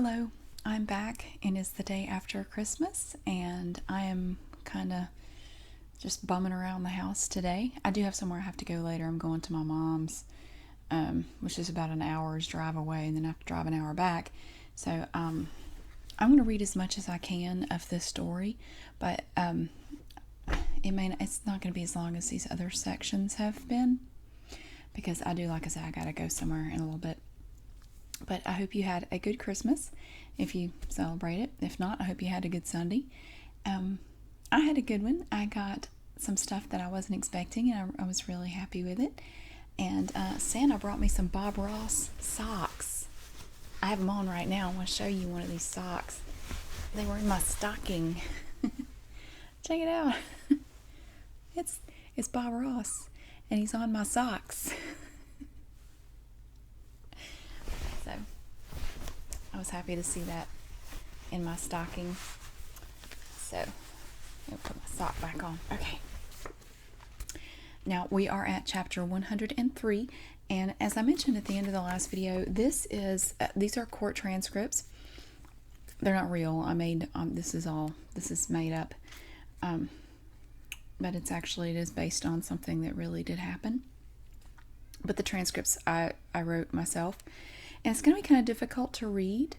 Hello, I'm back and it's the day after Christmas and I am kind of just bumming around the house today. I do have somewhere I have to go later. I'm going to my mom's, which is about an hour's drive away, and then I have to drive an hour back. So I'm going to read as much as I can of this story, but it's not going to be as long as these other sections have been because like I said, I got to go somewhere in a little bit. But I hope you had a good Christmas if you celebrate it. If not, I hope you had a good Sunday. I had a good one. I got some stuff that I wasn't expecting, and I was really happy with it. And Santa brought me some Bob Ross socks. I have them on right now. I want to show you one of these socks. They were in my stocking. Check it out. It's Bob Ross, and he's on my socks. So I was happy to see that in my stocking. So I'll put my sock back on. Okay. Now we are at chapter 103, and as I mentioned at the end of the last video, these are court transcripts. They're not real. I made this is made up, but it is based on something that really did happen. But the transcripts I wrote myself. And it's going to be kind of difficult to read.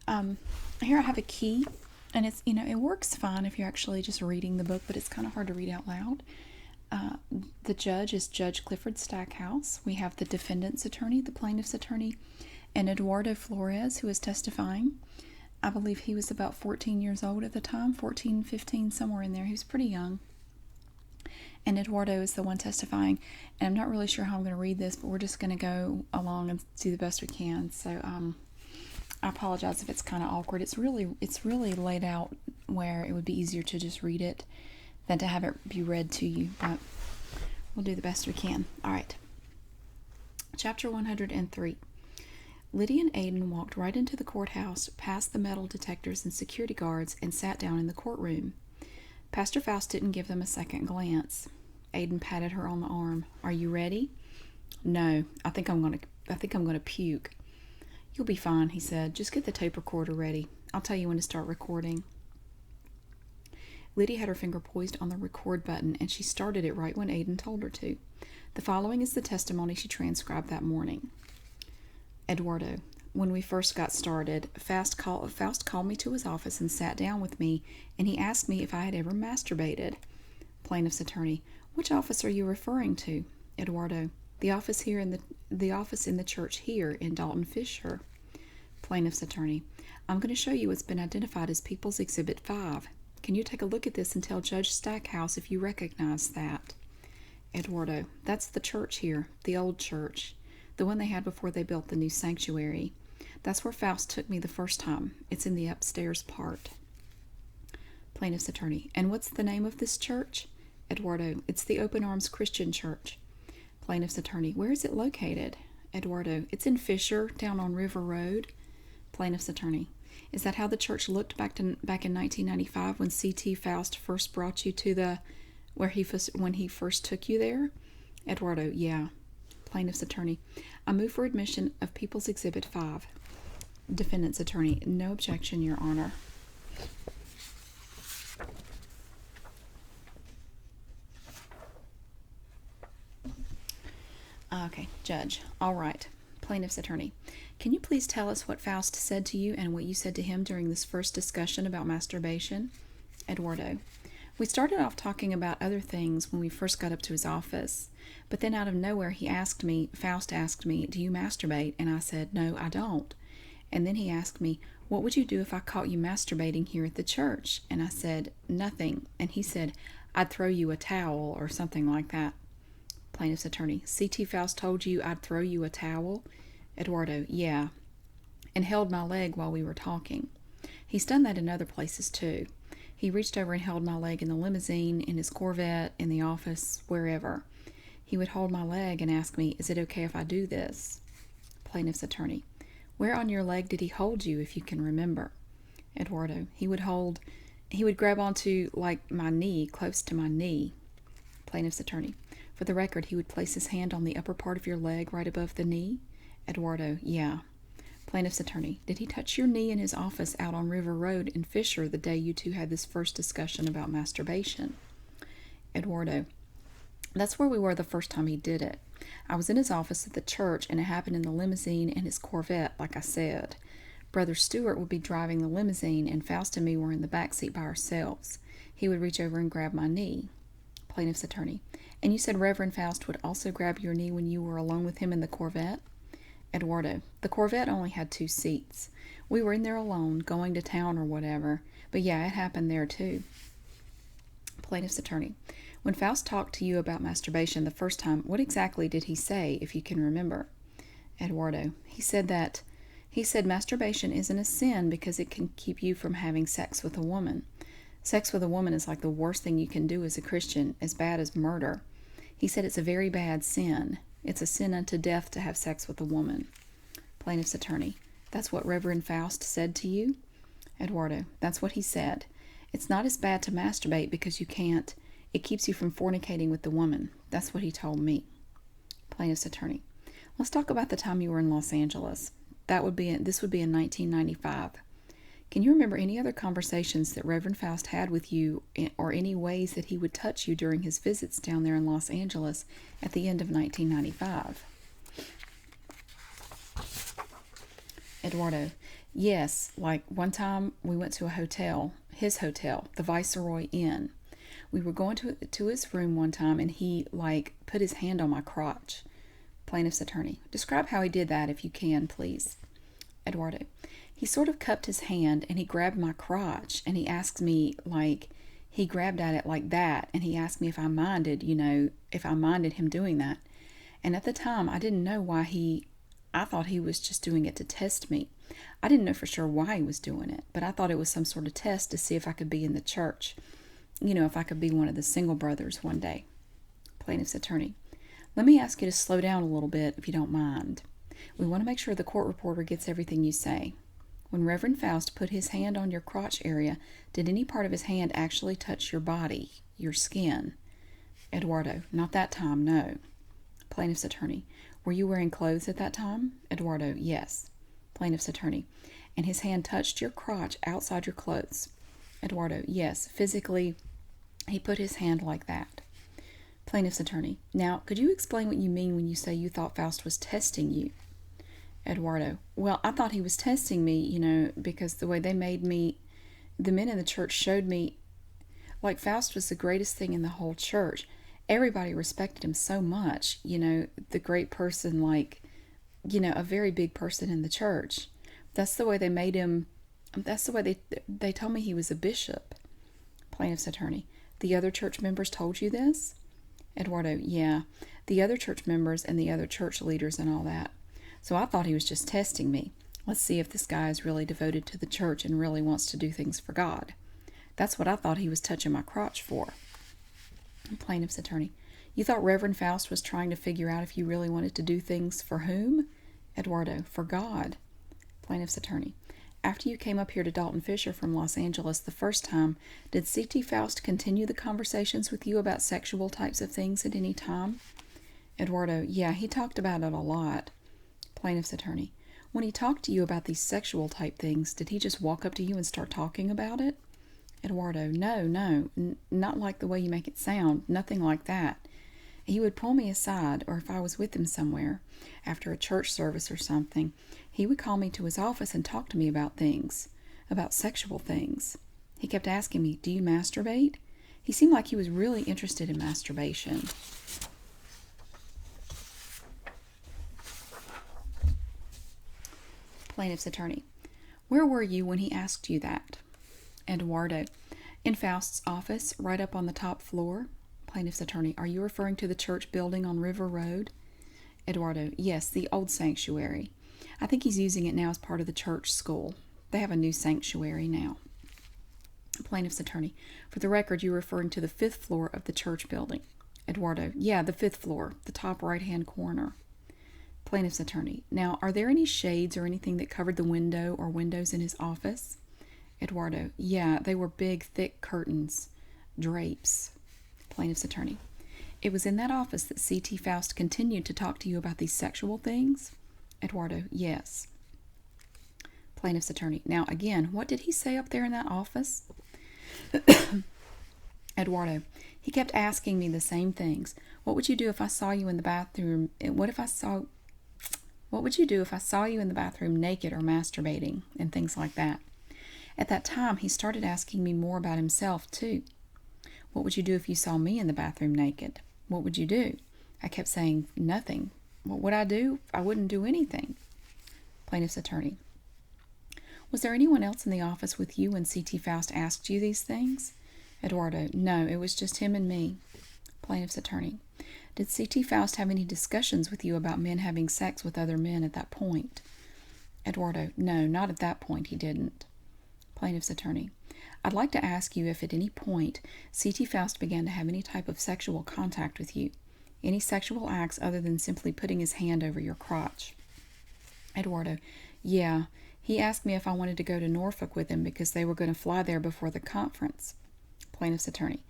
Here I have a key, and it works fine if you're actually just reading the book, but it's kind of hard to read out loud. The judge is Judge Clifford Stackhouse. We have the defendant's attorney, the plaintiff's attorney, and Eduardo Flores, who is testifying. I believe he was about 14 years old at the time, 14, 15, somewhere in there. He was pretty young. And Eduardo is the one testifying, and I'm not really sure how I'm going to read this, but we're just going to go along and do the best we can. So I apologize if it's kind of awkward. It's really laid out where it would be easier to just read it than to have it be read to you, but we'll do the best we can. All right. Chapter 103. Lydia and Aiden walked right into the courthouse, past the metal detectors and security guards, and sat down in the courtroom. Pastor Faust didn't give them a second glance. Aiden patted her on the arm. "Are you ready?" "No, I think I'm gonna puke." "You'll be fine," he said. "Just get the tape recorder ready. I'll tell you when to start recording." Lydia had her finger poised on the record button, and she started it right when Aiden told her to. The following is the testimony she transcribed that morning. Eduardo: "When we first got started, Faust called me to his office and sat down with me, and he asked me if I had ever masturbated." Plaintiff's attorney: "Which office are you referring to?" Eduardo: "The office the office in the church here in Dalton Fisher." Plaintiff's attorney: "I'm going to show you what's been identified as People's Exhibit 5. Can you take a look at this and tell Judge Stackhouse if you recognize that?" Eduardo: "That's the church here, the old church, the one they had before they built the new sanctuary. That's where Faust took me the first time. It's in the upstairs part." Plaintiff's attorney: "And what's the name of this church?" Eduardo: "It's the Open Arms Christian Church." Plaintiff's attorney: "Where is it located?" Eduardo: "It's in Fisher, down on River Road." Plaintiff's attorney: "Is that how the church looked back in 1995 when C.T. Faust first brought you to when he first took you there?" Eduardo: "Yeah." Plaintiff's attorney: "I move for admission of People's Exhibit 5. Defendant's attorney: "No objection, Your Honor." Okay, Judge. All right. Plaintiff's attorney: "Can you please tell us what Faust said to you and what you said to him during this first discussion about masturbation?" Eduardo: "We started off talking about other things when we first got up to his office, but then out of nowhere Faust asked me, 'Do you masturbate?' And I said, 'No, I don't.' And then he asked me, 'What would you do if I caught you masturbating here at the church?' And I said, 'Nothing.' And he said, 'I'd throw you a towel,' or something like that." Plaintiff's attorney: "C.T. Faust told you I'd throw you a towel?" Eduardo: "Yeah, and held my leg while we were talking. He's done that in other places too. He reached over and held my leg in the limousine, in his Corvette, in the office, wherever. He would hold my leg and ask me, 'Is it okay if I do this?'" Plaintiff's attorney: "Where on your leg did he hold you, if you can remember?" Eduardo: He would grab onto, like, my knee, close to my knee." Plaintiff's attorney: "For the record, he would place his hand on the upper part of your leg right above the knee?" Eduardo: "Yeah." Plaintiff's attorney. Did he touch your knee in his office out on River Road in Fisher the day you two had this first discussion about masturbation? Eduardo. That's where we were the first time he did it. I was in his office at the church, and it happened in the limousine in his Corvette, like I said. Brother Stewart would be driving the limousine, and Faust and me were in the back seat by ourselves. He would reach over and grab my knee. Plaintiff's attorney. And you said Reverend Faust would also grab your knee when you were alone with him in the Corvette? Eduardo. The Corvette only had 2 seats. We were in there alone, going to town or whatever. But yeah, it happened there too. Plaintiff's attorney. When Faust talked to you about masturbation the first time, what exactly did he say, if you can remember? Eduardo. He said masturbation isn't a sin because it can keep you from having sex with a woman. Sex with a woman is like the worst thing you can do as a Christian, as bad as murder. He said it's a very bad sin. It's a sin unto death to have sex with a woman. Plaintiff's attorney. That's what Reverend Faust said to you? Eduardo. That's what he said. It's not as bad to masturbate because you can't. It keeps you from fornicating with the woman. That's what he told me. Plaintiff's attorney. Let's talk about the time you were in Los Angeles. This would be in 1995. Can you remember any other conversations that Reverend Faust had with you, or any ways that he would touch you during his visits down there in Los Angeles at the end of 1995? Eduardo. Yes, like one time we went to a hotel, his hotel, the Viceroy Inn. We were going to his room one time, and he, put his hand on my crotch. Plaintiff's attorney. Describe how he did that, if you can, please. Eduardo. He sort of cupped his hand, and he grabbed my crotch, and he asked me, he grabbed at it like that, and he asked me if I minded, if I minded him doing that. And at the time, I didn't know why I thought he was just doing it to test me. I didn't know for sure why he was doing it, but I thought it was some sort of test to see if I could be in the church. If I could be one of the single brothers one day. Plaintiff's attorney. Let me ask you to slow down a little bit, if you don't mind. We want to make sure the court reporter gets everything you say. When Reverend Faust put his hand on your crotch area, did any part of his hand actually touch your body, your skin? Eduardo. Not that time, no. Plaintiff's attorney. Were you wearing clothes at that time? Eduardo. Yes. Plaintiff's attorney. And his hand touched your crotch outside your clothes? Eduardo. Yes. Physically, he put his hand like that. Plaintiff's attorney. Now, could you explain what you mean when you say you thought Faust was testing you? Eduardo. Well, I thought he was testing me, because the way they made me, the men in the church showed me, Faust was the greatest thing in the whole church. Everybody respected him so much, the great person, a very big person in the church. That's the way they made him, that's the way they told me he was a bishop. Plaintiff's attorney. The other church members told you this? Eduardo. Yeah, the other church members and the other church leaders and all that. So I thought he was just testing me. Let's see if this guy is really devoted to the church and really wants to do things for God. That's what I thought he was touching my crotch for. Plaintiff's attorney. You thought Reverend Faust was trying to figure out if you really wanted to do things for whom? Eduardo. For God. Plaintiff's attorney. After you came up here to Dalton Fisher from Los Angeles the first time, did C.T. Faust continue the conversations with you about sexual types of things at any time? Eduardo. Yeah, he talked about it a lot. Plaintiff's attorney. When he talked to you about these sexual type things, did he just walk up to you and start talking about it? Eduardo. No, not like the way you make it sound. Nothing like that. He would pull me aside, or if I was with him somewhere, after a church service or something, he would call me to his office and talk to me about things, about sexual things. He kept asking me, do you masturbate? He seemed like he was really interested in masturbation. Plaintiff's attorney. Where were you when he asked you that? Eduardo. In Faust's office, right up on the top floor. Plaintiff's attorney. Are you referring to the church building on River Road? Eduardo. Yes, the old sanctuary. I think he's using it now as part of the church school. They have a new sanctuary now. Plaintiff's attorney. For the record, you're referring to the 5th floor of the church building. Eduardo. Yeah, the 5th floor, the top right-hand corner. Plaintiff's attorney. Now, are there any shades or anything that covered the window or windows in his office? Eduardo. Yeah, they were big, thick curtains, drapes. Plaintiff's attorney. It was in that office that C.T. Faust continued to talk to you about these sexual things? Eduardo. Yes. Plaintiff's attorney. Now, again, what did he say up there in that office? Eduardo, he kept asking me the same things. What would you do if I saw you in the bathroom? What would you do if I saw you in the bathroom naked or masturbating and things like that? At that time, he started asking me more about himself, too. What would you do if you saw me in the bathroom naked? What would you do? I kept saying, nothing. What would I do? I wouldn't do anything. Plaintiff's attorney. Was there anyone else in the office with you when C.T. Faust asked you these things? Eduardo. No, it was just him and me. Plaintiff's attorney. Did C.T. Faust have any discussions with you about men having sex with other men at that point? Eduardo. No, not at that point, he didn't. Plaintiff's attorney. I'd like to ask you if at any point C.T. Faust began to have any type of sexual contact with you. Any sexual acts other than simply putting his hand over your crotch. Eduardo. Yeah, he asked me if I wanted to go to Norfolk with him because they were going to fly there before the conference. Plaintiff's attorney.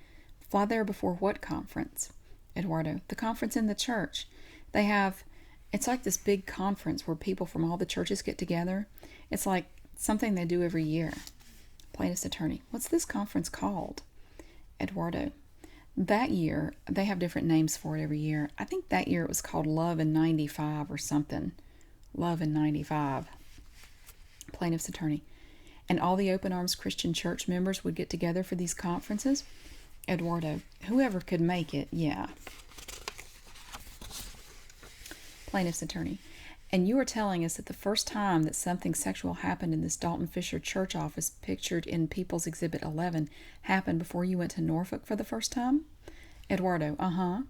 Fly there before what conference? Eduardo. The conference in the church. It's like this big conference where people from all the churches get together. It's like something they do every year. Plaintiff's attorney. What's this conference called? Eduardo. That year, they have different names for it every year. I think that year it was called Love in 95 or something. Love in 95. Plaintiff's attorney. And all the Open Arms Christian Church members would get together for these conferences? Eduardo. Whoever could make it, yeah. Plaintiff's attorney. And you are telling us that the first time that something sexual happened in this Dalton Fisher church office pictured in People's Exhibit 11 happened before you went to Norfolk for the first time? Eduardo. Uh-huh.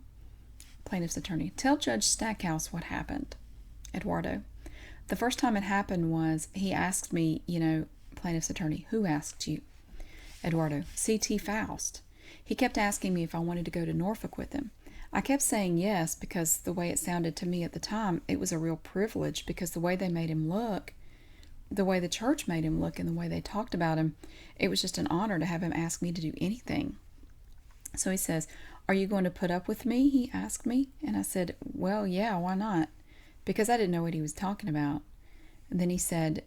Plaintiff's attorney. Tell Judge Stackhouse what happened. Eduardo. The first time it happened was he asked me, Plaintiff's attorney. Who asked you? Eduardo. C.T. Faust. He kept asking me if I wanted to go to Norfolk with him. I kept saying yes because the way it sounded to me at the time, it was a real privilege because the way they made him look, the way the church made him look and the way they talked about him, it was just an honor to have him ask me to do anything. So he says, are you going to put up with me? He asked me. And I said, well, yeah, why not? Because I didn't know what he was talking about. And then he said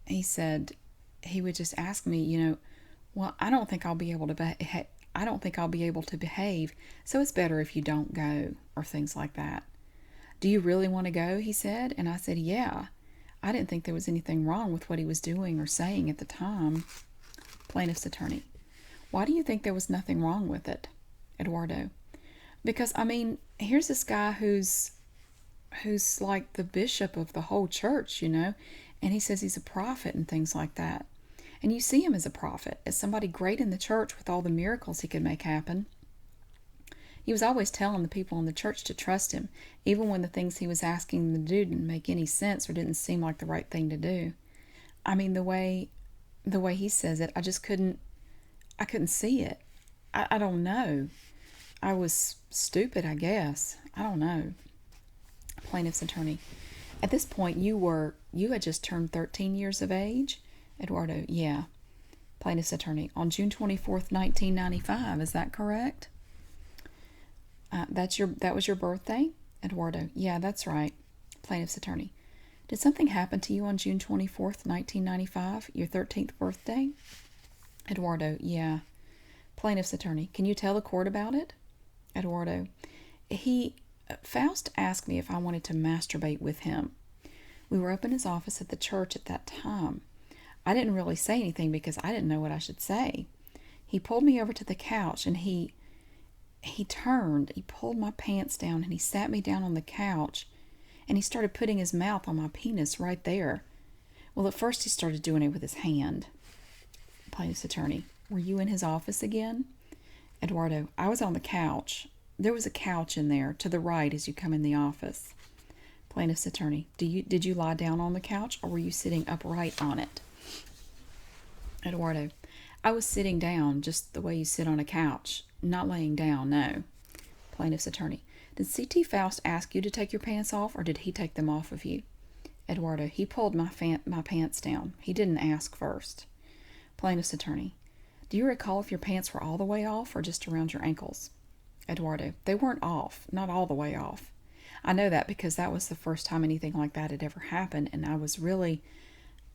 he would just ask me, well, I don't think I'll be able to behave, so it's better if you don't go, or things like that. Do you really want to go? He said. And I said, yeah. I didn't think there was anything wrong with what he was doing or saying at the time. Plaintiff's attorney. Why do you think there was nothing wrong with it? Eduardo. Because, here's this guy who's like the bishop of the whole church, and he says he's a prophet and things like that. And you see him as a prophet, as somebody great in the church with all the miracles he could make happen. He was always telling the people in the church to trust him, even when the things he was asking them to do didn't make any sense or didn't seem like the right thing to do. The way he says it, I couldn't see it. I don't know. I was stupid, I guess. I don't know. Plaintiff's attorney. At this point, you had just turned 13 years of age? Eduardo. Yeah. Plaintiff's attorney. On June 24th, 1995, is that correct? That was your birthday? Eduardo. Yeah, that's right. Plaintiff's attorney. Did something happen to you on June 24th, 1995, your 13th birthday? Eduardo. Yeah. Plaintiff's attorney. Can you tell the court about it? Eduardo. Faust asked me if I wanted to masturbate with him. We were up in his office at the church at that time. I didn't really say anything because I didn't know what I should say. He pulled me over to the couch and he pulled my pants down and he sat me down on the couch and he started putting his mouth on my penis right there. Well, at first he started doing it with his hand. Plaintiff's attorney. Were you in his office again? Eduardo. I was on the couch. There was a couch in there to the right as you come in the office. Plaintiff's attorney. Did you lie down on the couch or were you sitting upright on it? Eduardo. I was sitting down just the way you sit on a couch. Not laying down, no. Plaintiff's attorney. Did C.T. Faust ask you to take your pants off or did he take them off of you? Eduardo. He pulled my pants down. He didn't ask first. Plaintiff's attorney. Do you recall if your pants were all the way off or just around your ankles? Eduardo. They weren't off. Not all the way off. I know that because that was the first time anything like that had ever happened and I was really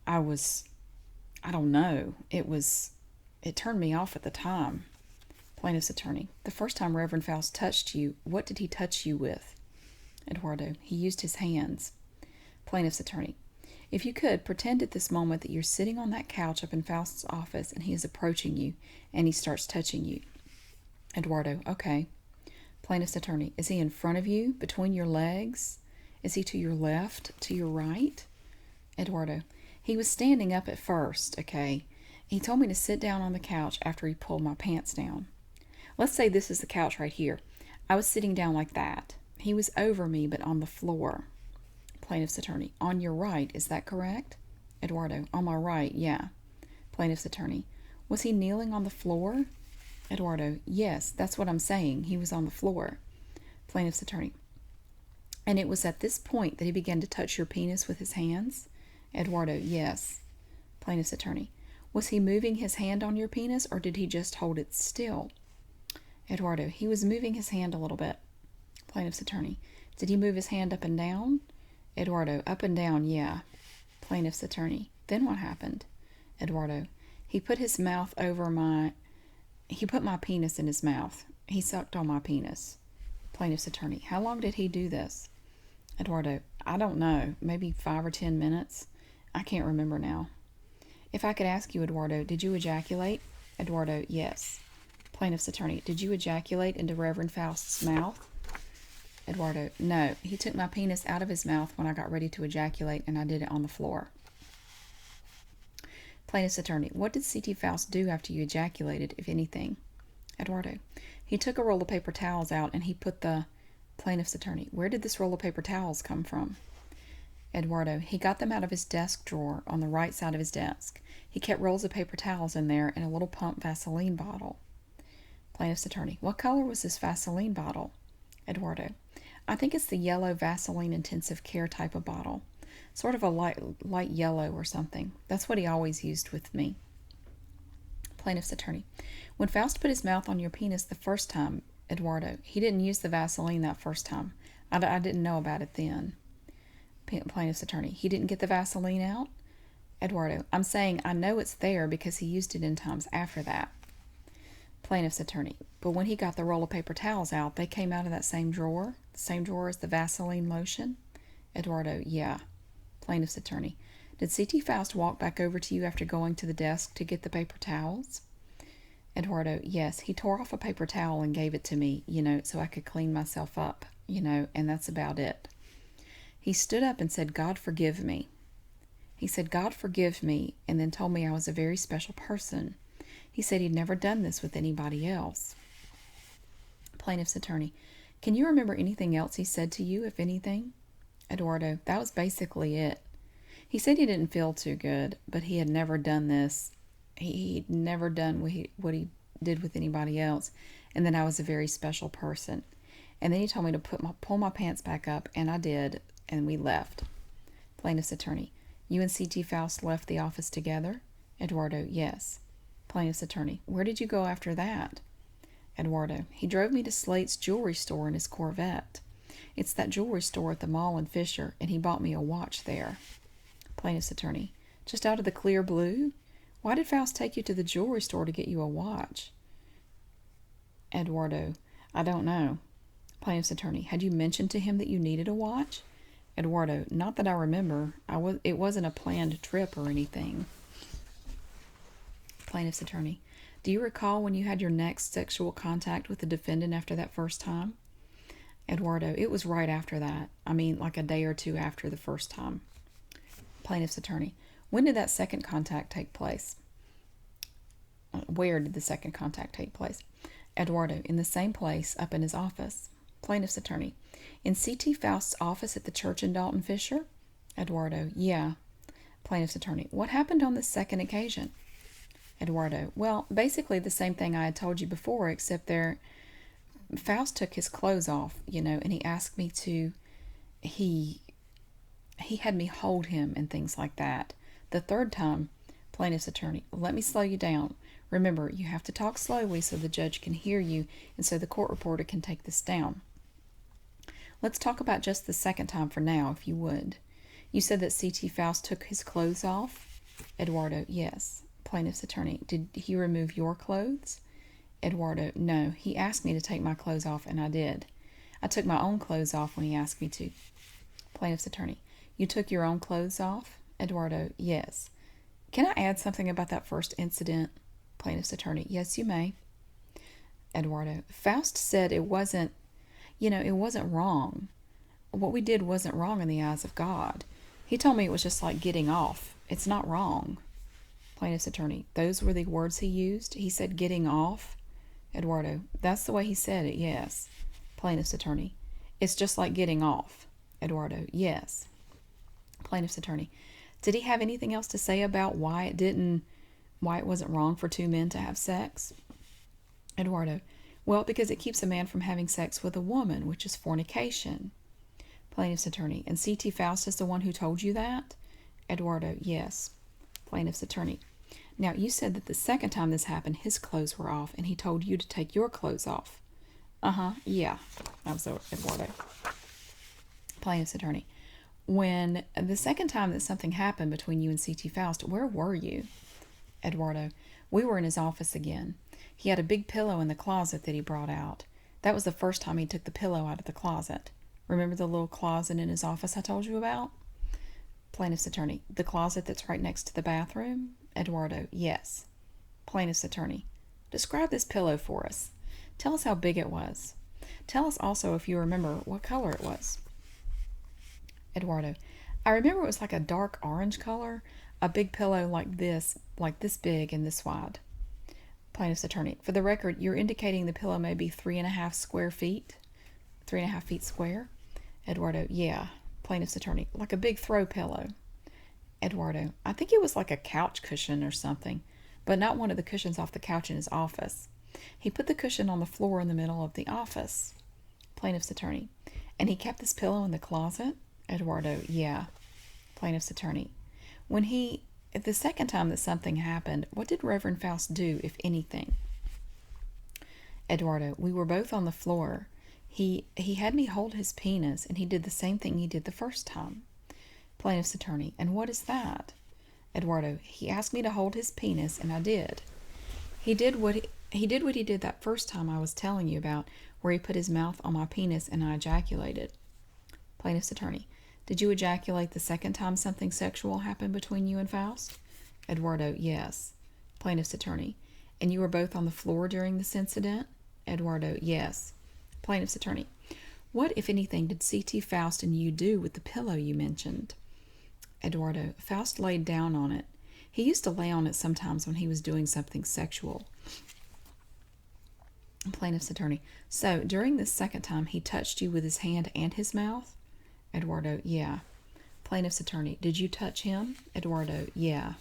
I don't know. It turned me off at the time. Plaintiff's attorney. The first time Reverend Faust touched you, what did he touch you with? Eduardo. He used his hands. Plaintiff's attorney. If you could, pretend at this moment that you're sitting on that couch up in Faust's office and he is approaching you and he starts touching you. Eduardo. Okay. Plaintiff's attorney. Is he in front of you, between your legs? Is he to your left, to your right? Eduardo. He was standing up at first, okay? He told me to sit down on the couch after he pulled my pants down. Let's say this is the couch right here. I was sitting down like that. He was over me, but on the floor. Plaintiff's attorney. On your right, is that correct? Eduardo. On my right, yeah. Plaintiff's attorney. Was he kneeling on the floor? Eduardo. Yes, that's what I'm saying. He was on the floor. Plaintiff's attorney. And it was at this point that he began to touch your penis with his hands? Eduardo. Yes. Plaintiff's attorney. Was he moving his hand on your penis, or did he just hold it still? Eduardo. He was moving his hand a little bit. Plaintiff's attorney. Did he move his hand up and down? Eduardo. Up and down, yeah. Plaintiff's attorney. Then what happened? Eduardo. He put my penis in his mouth. He sucked on my penis. Plaintiff's attorney. How long did he do this? Eduardo. I don't know. Maybe 5 or 10 minutes. I can't remember now. If I could ask you, Eduardo, did you ejaculate? Eduardo. Yes. Plaintiff's attorney. Did you ejaculate into Reverend Faust's mouth? Eduardo. No. He took my penis out of his mouth when I got ready to ejaculate, and I did it on the floor. Plaintiff's attorney. What did C.T. Faust do after you ejaculated, if anything? Eduardo. He took a roll of paper towels out and he put the... Plaintiff's attorney. Where did this roll of paper towels come from? Eduardo. He got them out of his desk drawer on the right side of his desk. He kept rolls of paper towels in there and a little pump Vaseline bottle. Plaintiff's attorney. What color was this Vaseline bottle? Eduardo. I think it's the yellow Vaseline intensive care type of bottle. Sort of a light yellow or something. That's what he always used with me. Plaintiff's attorney. When Faust put his mouth on your penis the first time, Eduardo, he didn't use the Vaseline that first time. I didn't know about it then. Plaintiff's attorney. He didn't get the Vaseline out? Eduardo. I'm saying I know it's there because he used it in times after that. Plaintiff's attorney. But when he got the roll of paper towels out, they came out of that same drawer? The same drawer as the Vaseline lotion? Eduardo. Yeah. Plaintiff's attorney. Did C.T. Faust walk back over to you after going to the desk to get the paper towels? Eduardo. Yes. He tore off a paper towel and gave it to me, so I could clean myself up, and that's about it. He stood up and said, God forgive me. He said, God forgive me, and then told me I was a very special person. He said he'd never done this with anybody else. Plaintiff's attorney. Can you remember anything else he said to you, if anything? Eduardo. That was basically it. He said he didn't feel too good, but he had never done this. He'd never done what he did with anybody else, and that I was a very special person. And then he told me to pull my pants back up, and I did, and we left. Plaintiff's attorney. You and C.T. Faust left the office together? Eduardo. Yes. Plaintiff's attorney. Where did you go after that? Eduardo. He drove me to Slate's jewelry store in his Corvette. It's that jewelry store at the mall in Fisher, and he bought me a watch there. Plaintiff's attorney. Just out of the clear blue? Why did Faust take you to the jewelry store to get you a watch? Eduardo. I don't know. Plaintiff's attorney. Had you mentioned to him that you needed a watch? Eduardo. Not that I remember. It wasn't a planned trip or anything. Plaintiff's attorney. Do you recall when you had your next sexual contact with the defendant after that first time? Eduardo. It was right after that. Like a day or two after the first time. Plaintiff's attorney. When did that second contact take place? Where did the second contact take place? Eduardo. In the same place, up in his office. Plaintiff's attorney. In C.T. Faust's office at the church in Dalton Fisher? Eduardo. Yeah. Plaintiff's attorney. What happened on this second occasion? Eduardo. Well, basically the same thing I had told you before, except Faust took his clothes off, and he asked me to, he had me hold him and things like that. The third time, plaintiff's attorney, let me slow you down. Remember, you have to talk slowly so the judge can hear you and so the court reporter can take this down. Let's talk about just the second time for now, if you would. You said that C.T. Faust took his clothes off? Eduardo, yes. Plaintiff's attorney, did he remove your clothes? Eduardo, no. He asked me to take my clothes off, and I did. I took my own clothes off when he asked me to. Plaintiff's attorney, you took your own clothes off? Eduardo, yes. Can I add something about that first incident? Plaintiff's attorney, yes, you may. Eduardo, Faust said it wasn't wrong. What we did wasn't wrong in the eyes of God. He told me it was just like getting off. It's not wrong. Plaintiff's attorney, those were the words he used? He said getting off? Eduardo, that's the way he said it, yes. Plaintiff's attorney, it's just like getting off. Eduardo, yes. Plaintiff's attorney, did he have anything else to say about why it wasn't wrong for two men to have sex? Eduardo, well, because it keeps a man from having sex with a woman, which is fornication. Plaintiff's attorney, and C.T. Faust is the one who told you that? Eduardo, yes. Plaintiff's attorney, now you said that the second time this happened, his clothes were off, and he told you to take your clothes off. Yeah. Eduardo. Plaintiff's attorney, when the second time that something happened between you and C.T. Faust, where were you? Eduardo, we were in his office again. He had a big pillow in the closet that he brought out. That was the first time he took the pillow out of the closet. Remember the little closet in his office I told you about? Plaintiff's attorney, the closet that's right next to the bathroom? Eduardo, yes. Plaintiff's attorney, describe this pillow for us. Tell us how big it was. Tell us also, if you remember, what color it was. Eduardo, I remember it was like a dark orange color, a big pillow like this big and this wide. Plaintiff's attorney, for the record, you're indicating the pillow may be 3.5 square feet? 3.5 feet square? Eduardo, yeah. Plaintiff's attorney, like a big throw pillow. Eduardo, I think it was like a couch cushion or something, but not one of the cushions off the couch in his office. He put the cushion on the floor in the middle of the office. Plaintiff's attorney, and he kept this pillow in the closet? Eduardo, yeah. Plaintiff's attorney, the second time that something happened, what did Reverend Faust do, if anything? Eduardo, we were both on the floor. He had me hold his penis, and he did the same thing he did the first time. Plaintiff's attorney, and what is that? Eduardo, he asked me to hold his penis, and I did. He did what he did that first time I was telling you about, where he put his mouth on my penis and I ejaculated. Plaintiff's attorney, did you ejaculate the second time something sexual happened between you and Faust? Eduardo, yes. Plaintiff's attorney, and you were both on the floor during this incident? Eduardo, yes. Plaintiff's attorney, what, if anything, did C.T. Faust and you do with the pillow you mentioned? Eduardo, Faust laid down on it. He used to lay on it sometimes when he was doing something sexual. Plaintiff's attorney, so during this second time he touched you with his hand and his mouth? Eduardo, yeah. Plaintiff's attorney, did you touch him? Eduardo, yeah.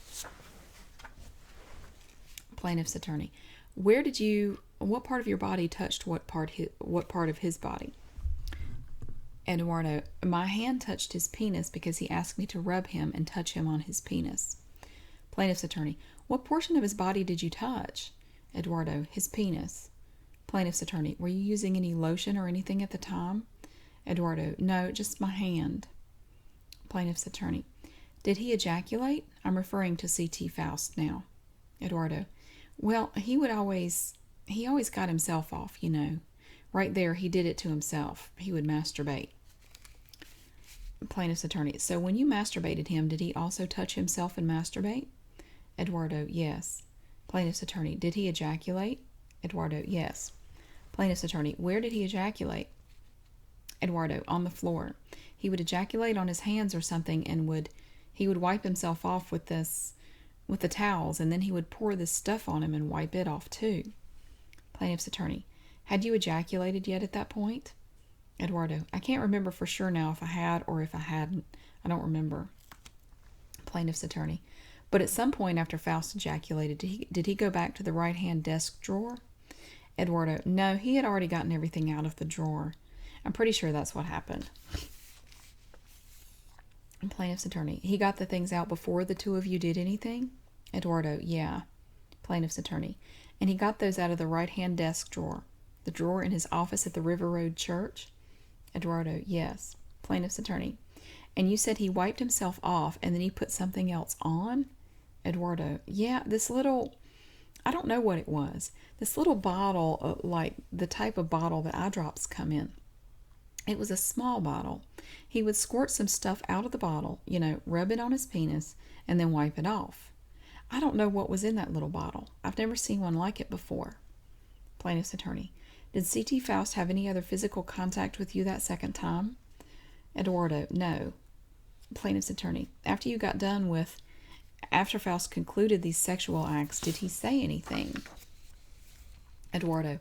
Plaintiff's attorney, what part of your body touched what part of his body? Eduardo, my hand touched his penis because he asked me to rub him and touch him on his penis. Plaintiff's attorney, what portion of his body did you touch? Eduardo, his penis. Plaintiff's attorney, were you using any lotion or anything at the time? Eduardo, no, just my hand. Plaintiff's attorney, did he ejaculate? I'm referring to C.T. Faust now. Eduardo, well, he always got himself off, you know. Right there, he did it to himself. He would masturbate. Plaintiff's attorney, so when you masturbated him, did he also touch himself and masturbate? Eduardo, yes. Plaintiff's attorney, did he ejaculate? Eduardo, yes. Plaintiff's attorney, where did he ejaculate? Eduardo, on the floor. He would ejaculate on his hands or something, and he would wipe himself off with the towels, and then he would pour this stuff on him and wipe it off too. Plaintiff's attorney, had you ejaculated yet at that point? Eduardo, I can't remember for sure now if I had or if I hadn't. I don't remember. Plaintiff's attorney, but at some point after Faust ejaculated, did he go back to the right-hand desk drawer? Eduardo, no, he had already gotten everything out of the drawer. I'm pretty sure that's what happened. Plaintiff's attorney, he got the things out before the two of you did anything? Eduardo, yeah. Plaintiff's attorney, and he got those out of the right-hand desk drawer, the drawer in his office at the River Road Church? Eduardo, yes. Plaintiff's attorney, and you said he wiped himself off and then he put something else on? Eduardo, yeah, I don't know what it was. This little bottle, like the type of bottle that eye drops come in. It was a small bottle. He would squirt some stuff out of the bottle, rub it on his penis, and then wipe it off. I don't know what was in that little bottle. I've never seen one like it before. Plaintiff's attorney, did C.T. Faust have any other physical contact with you that second time? Eduardo, no. Plaintiff's attorney, after Faust concluded these sexual acts, did he say anything? Eduardo,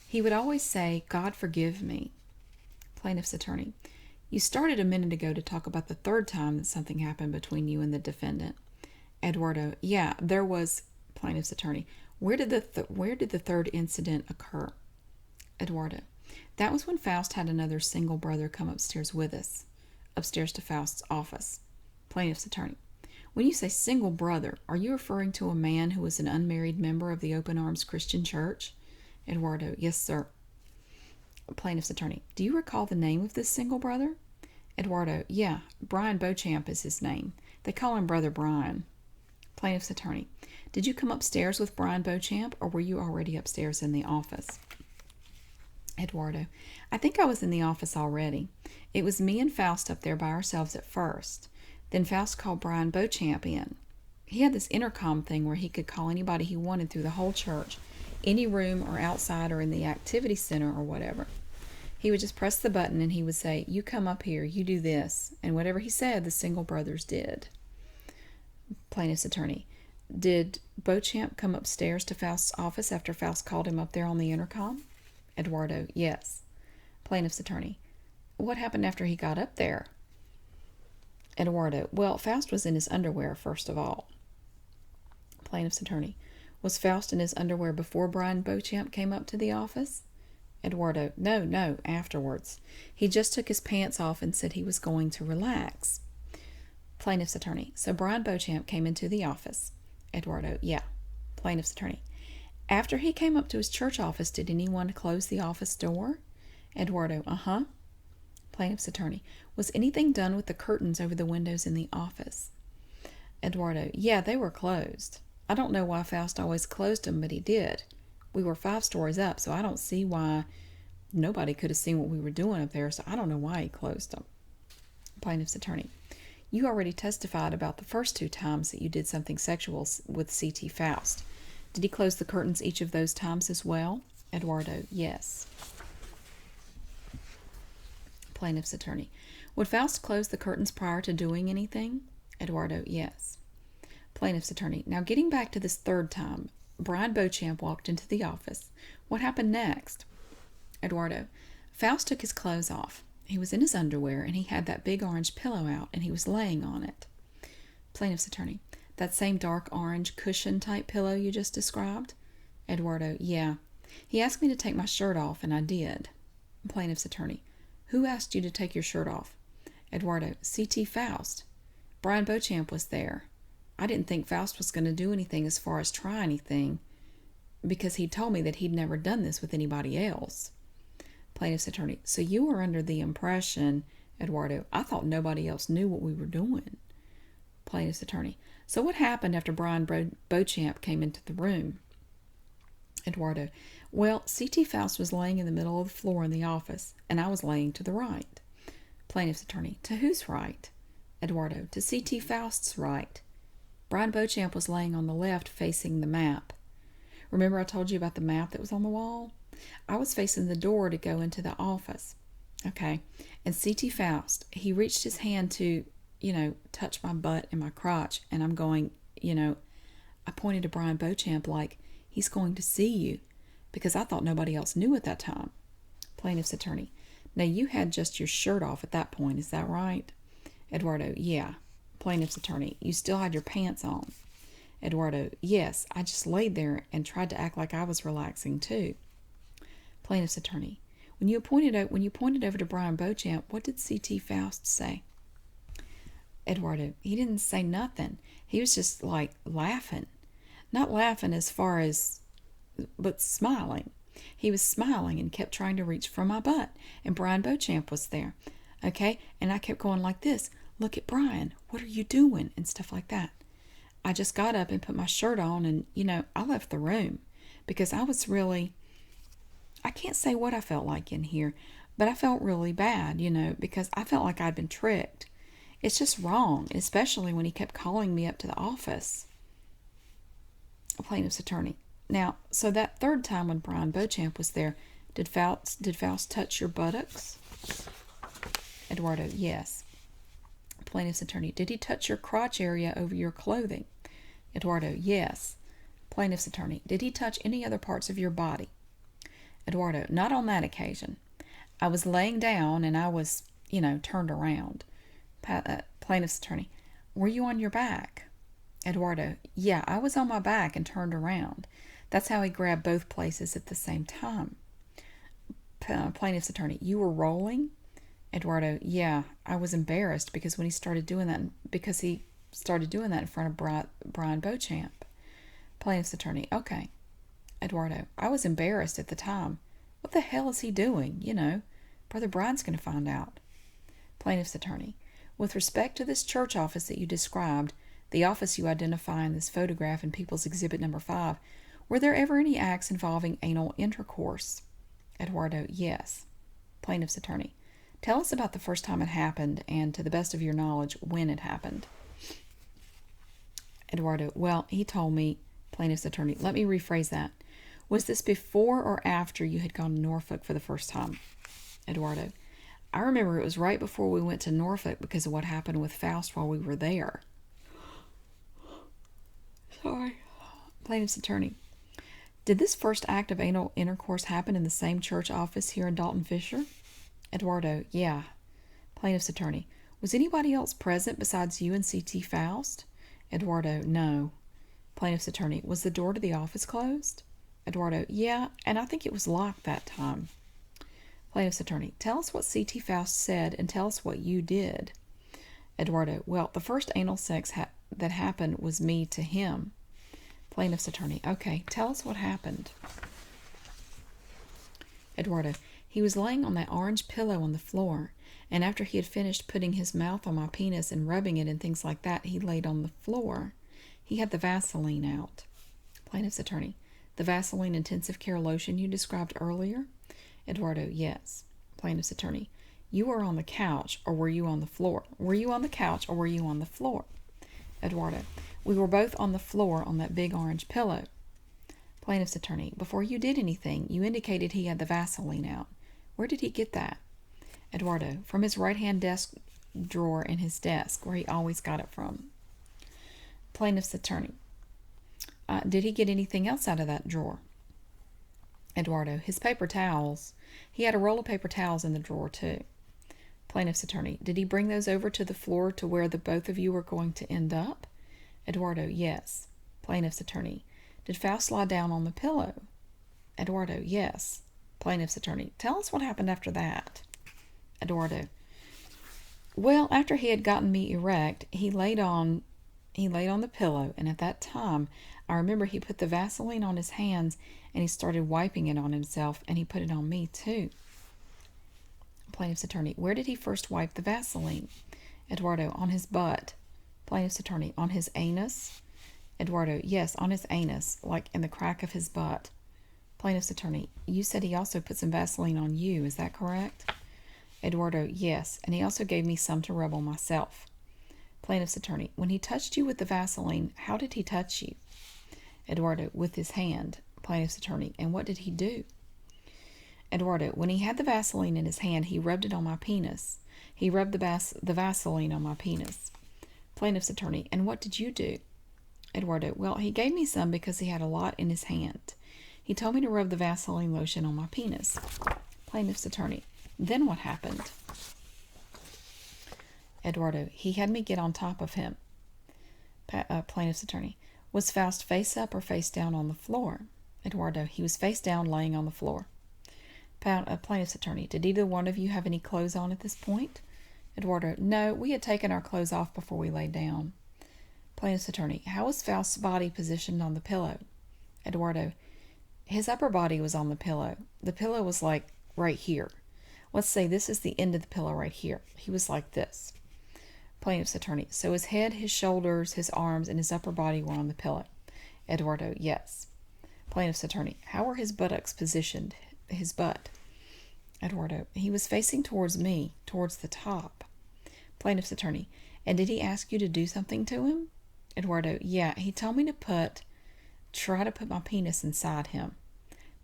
he would always say, God forgive me. Plaintiff's attorney, you started a minute ago to talk about the third time that something happened between you and the defendant. Eduardo, yeah, there was. Plaintiff's attorney, where did the third incident occur? Eduardo, that was when Faust had another single brother come upstairs with us, upstairs to Faust's office. Plaintiff's attorney, when you say single brother, are you referring to a man who was an unmarried member of the Open Arms Christian Church? Eduardo, yes, sir. Plaintiff's attorney, do you recall the name of this single brother? Eduardo, yeah, Brian Beauchamp is his name. They call him Brother Brian. Plaintiff's attorney, did you come upstairs with Brian Beauchamp, or were you already upstairs in the office? Eduardo, I think I was in the office already. It was me and Faust up there by ourselves at first. Then Faust called Brian Beauchamp in. He had this intercom thing where he could call anybody he wanted through the whole church, any room or outside or in the activity center or whatever. He would just press the button and he would say, you come up here, you do this. And whatever he said, the single brothers did. Plaintiff's attorney, did Beauchamp come upstairs to Faust's office after Faust called him up there on the intercom? Eduardo, yes. Plaintiff's attorney, what happened after he got up there? Eduardo, well, Faust was in his underwear, first of all. Plaintiff's attorney, was Faust in his underwear before Brian Beauchamp came up to the office? Eduardo, no, afterwards. He just took his pants off and said he was going to relax. Plaintiff's attorney, so Brian Beauchamp came into the office. Eduardo, yeah. Plaintiff's attorney, after he came up to his church office, did anyone close the office door? Eduardo, uh-huh. Plaintiff's attorney, was anything done with the curtains over the windows in the office? Eduardo, yeah, they were closed. I don't know why Faust always closed them, but he did. We were 5 stories up, so I don't see why nobody could have seen what we were doing up there, so I don't know why he closed them. Plaintiff's attorney, you already testified about the first 2 times that you did something sexual with C.T. Faust. Did he close the curtains each of those times as well? Eduardo, yes. Plaintiff's attorney, would Faust close the curtains prior to doing anything? Eduardo, yes. Plaintiff's attorney, now getting back to this third time, Brian Beauchamp walked into the office. What happened next? Eduardo, Faust took his clothes off. He was in his underwear, and he had that big orange pillow out, and he was laying on it. Plaintiff's attorney, that same dark orange cushion-type pillow you just described? Eduardo, yeah. He asked me to take my shirt off, and I did. Plaintiff's attorney, who asked you to take your shirt off? Eduardo, C.T. Faust. Brian Beauchamp was there. I didn't think Faust was going to do anything as far as try anything, because he told me that he'd never done this with anybody else. Plaintiff's attorney, so you were under the impression, Eduardo, I thought nobody else knew what we were doing. Plaintiff's attorney, so what happened after Brian Beauchamp came into the room? Eduardo, well, C.T. Faust was laying in the middle of the floor in the office, and I was laying to the right. Plaintiff's attorney, to whose right? Eduardo, to C.T. Faust's right. Brian Beauchamp was laying on the left facing the map. Remember I told you about the map that was on the wall? I was facing the door to go into the office. Okay, and C.T. Faust, he reached his hand to, touch my butt and my crotch, and I'm going, I pointed to Brian Beauchamp like, he's going to see you, because I thought nobody else knew at that time. Plaintiff's attorney, now you had just your shirt off at that point, is that right? Eduardo, yeah. Plaintiff's attorney, you still had your pants on. Eduardo, yes, I just laid there and tried to act like I was relaxing too. Plaintiff's attorney, when you pointed over to Brian Beauchamp, what did C.T. Faust say? Eduardo, he didn't say nothing. He was just like laughing. Not laughing as far as, but smiling. He was smiling and kept trying to reach for my butt, and Brian Beauchamp was there. Okay, and I kept going like this. Look at Brian. What are you doing? And stuff like that. I just got up and put my shirt on and, I left the room because I was really, I can't say what I felt like in here, but I felt really bad, because I felt like I'd been tricked. It's just wrong, especially when he kept calling me up to the office. A plaintiff's attorney. Now, so that third time when Brian Beauchamp was there, did Faust touch your buttocks? Eduardo, yes. Plaintiff's attorney, did he touch your crotch area over your clothing? Eduardo, yes. Plaintiff's attorney, did he touch any other parts of your body? Eduardo, not on that occasion. I was laying down and I was, turned around. Plaintiff's attorney, were you on your back? Eduardo, yeah, I was on my back and turned around. That's how he grabbed both places at the same time. Plaintiff's attorney, you were rolling? Eduardo, yeah, I was embarrassed because he started doing that in front of Brian Beauchamp. Plaintiff's attorney, okay. Eduardo, I was embarrassed at the time. What the hell is he doing? Brother Brian's going to find out. Plaintiff's attorney, with respect to this church office that you described, the office you identify in this photograph in People's Exhibit number 5, were there ever any acts involving anal intercourse? Eduardo, yes. Plaintiff's attorney, tell us about the first time it happened and, to the best of your knowledge, when it happened. Eduardo, well, he told me. Plaintiff's attorney, let me rephrase that. Was this before or after you had gone to Norfolk for the first time? Eduardo, I remember it was right before we went to Norfolk because of what happened with Faust while we were there. Sorry. Plaintiff's attorney, did this first act of anal intercourse happen in the same church office here in Dalton Fisher? Eduardo, yeah. Plaintiff's attorney, was anybody else present besides you and C.T. Faust? Eduardo, no. Plaintiff's attorney, was the door to the office closed? Eduardo, yeah, and I think it was locked that time. Plaintiff's attorney, tell us what C.T. Faust said and tell us what you did. Eduardo, well, the first anal sex that happened was me to him. Plaintiff's attorney, okay, tell us what happened. Eduardo, he was laying on that orange pillow on the floor, and after he had finished putting his mouth on my penis and rubbing it and things like that, he laid on the floor. He had the Vaseline out. Plaintiff's attorney, the Vaseline intensive care lotion you described earlier? Eduardo, yes. Plaintiff's attorney, you were on the couch or were you on the floor? Were you on the couch or were you on the floor? Eduardo, we were both on the floor on that big orange pillow. Plaintiff's attorney, before you did anything, you indicated he had the Vaseline out. Where did he get that? Eduardo, from his right-hand desk drawer in his desk, where he always got it from. Plaintiff's attorney, did he get anything else out of that drawer? Eduardo, his paper towels. He had a roll of paper towels in the drawer, too. Plaintiff's attorney, did he bring those over to the floor to where the both of you were going to end up? Eduardo, yes. Plaintiff's attorney, did Faust lie down on the pillow? Eduardo, yes. Plaintiff's attorney, tell us what happened after that. Eduardo, well, after he had gotten me erect, he laid on the pillow, and at that time, I remember he put the Vaseline on his hands, and he started wiping it on himself, and he put it on me, too. Plaintiff's attorney, where did he first wipe the Vaseline? Eduardo, on his butt. Plaintiff's attorney, on his anus? Eduardo, yes, on his anus, like in the crack of his butt. Plaintiff's attorney, you said he also put some Vaseline on you, is that correct? Eduardo, yes, and he also gave me some to rub on myself. Plaintiff's attorney, when he touched you with the Vaseline, how did he touch you? Eduardo, with his hand. Plaintiff's attorney, and what did he do? Eduardo, when he had the Vaseline in his hand, he rubbed it on my penis. He rubbed the Vaseline on my penis. Plaintiff's attorney, and what did you do? Eduardo, well, he gave me some because he had a lot in his hand. He told me to rub the Vaseline lotion on my penis. Plaintiff's attorney, then what happened? Eduardo, he had me get on top of him. Plaintiff's attorney, was Faust face up or face down on the floor? Eduardo, he was face down laying on the floor. Plaintiff's attorney, did either one of you have any clothes on at this point? Eduardo, no, we had taken our clothes off before we lay down. Plaintiff's attorney, how was Faust's body positioned on the pillow? Eduardo, his upper body was on the pillow. The pillow was like right here. Let's say this is the end of the pillow right here. He was like this. Plaintiff's attorney. So his head, his shoulders, his arms, and his upper body were on the pillow. Eduardo. Yes. Plaintiff's attorney. How were his buttocks positioned? His butt. Eduardo. He was facing towards me, towards the top. Plaintiff's attorney. And did he ask you to do something to him? Eduardo. Yeah, he told me to try to put my penis inside him.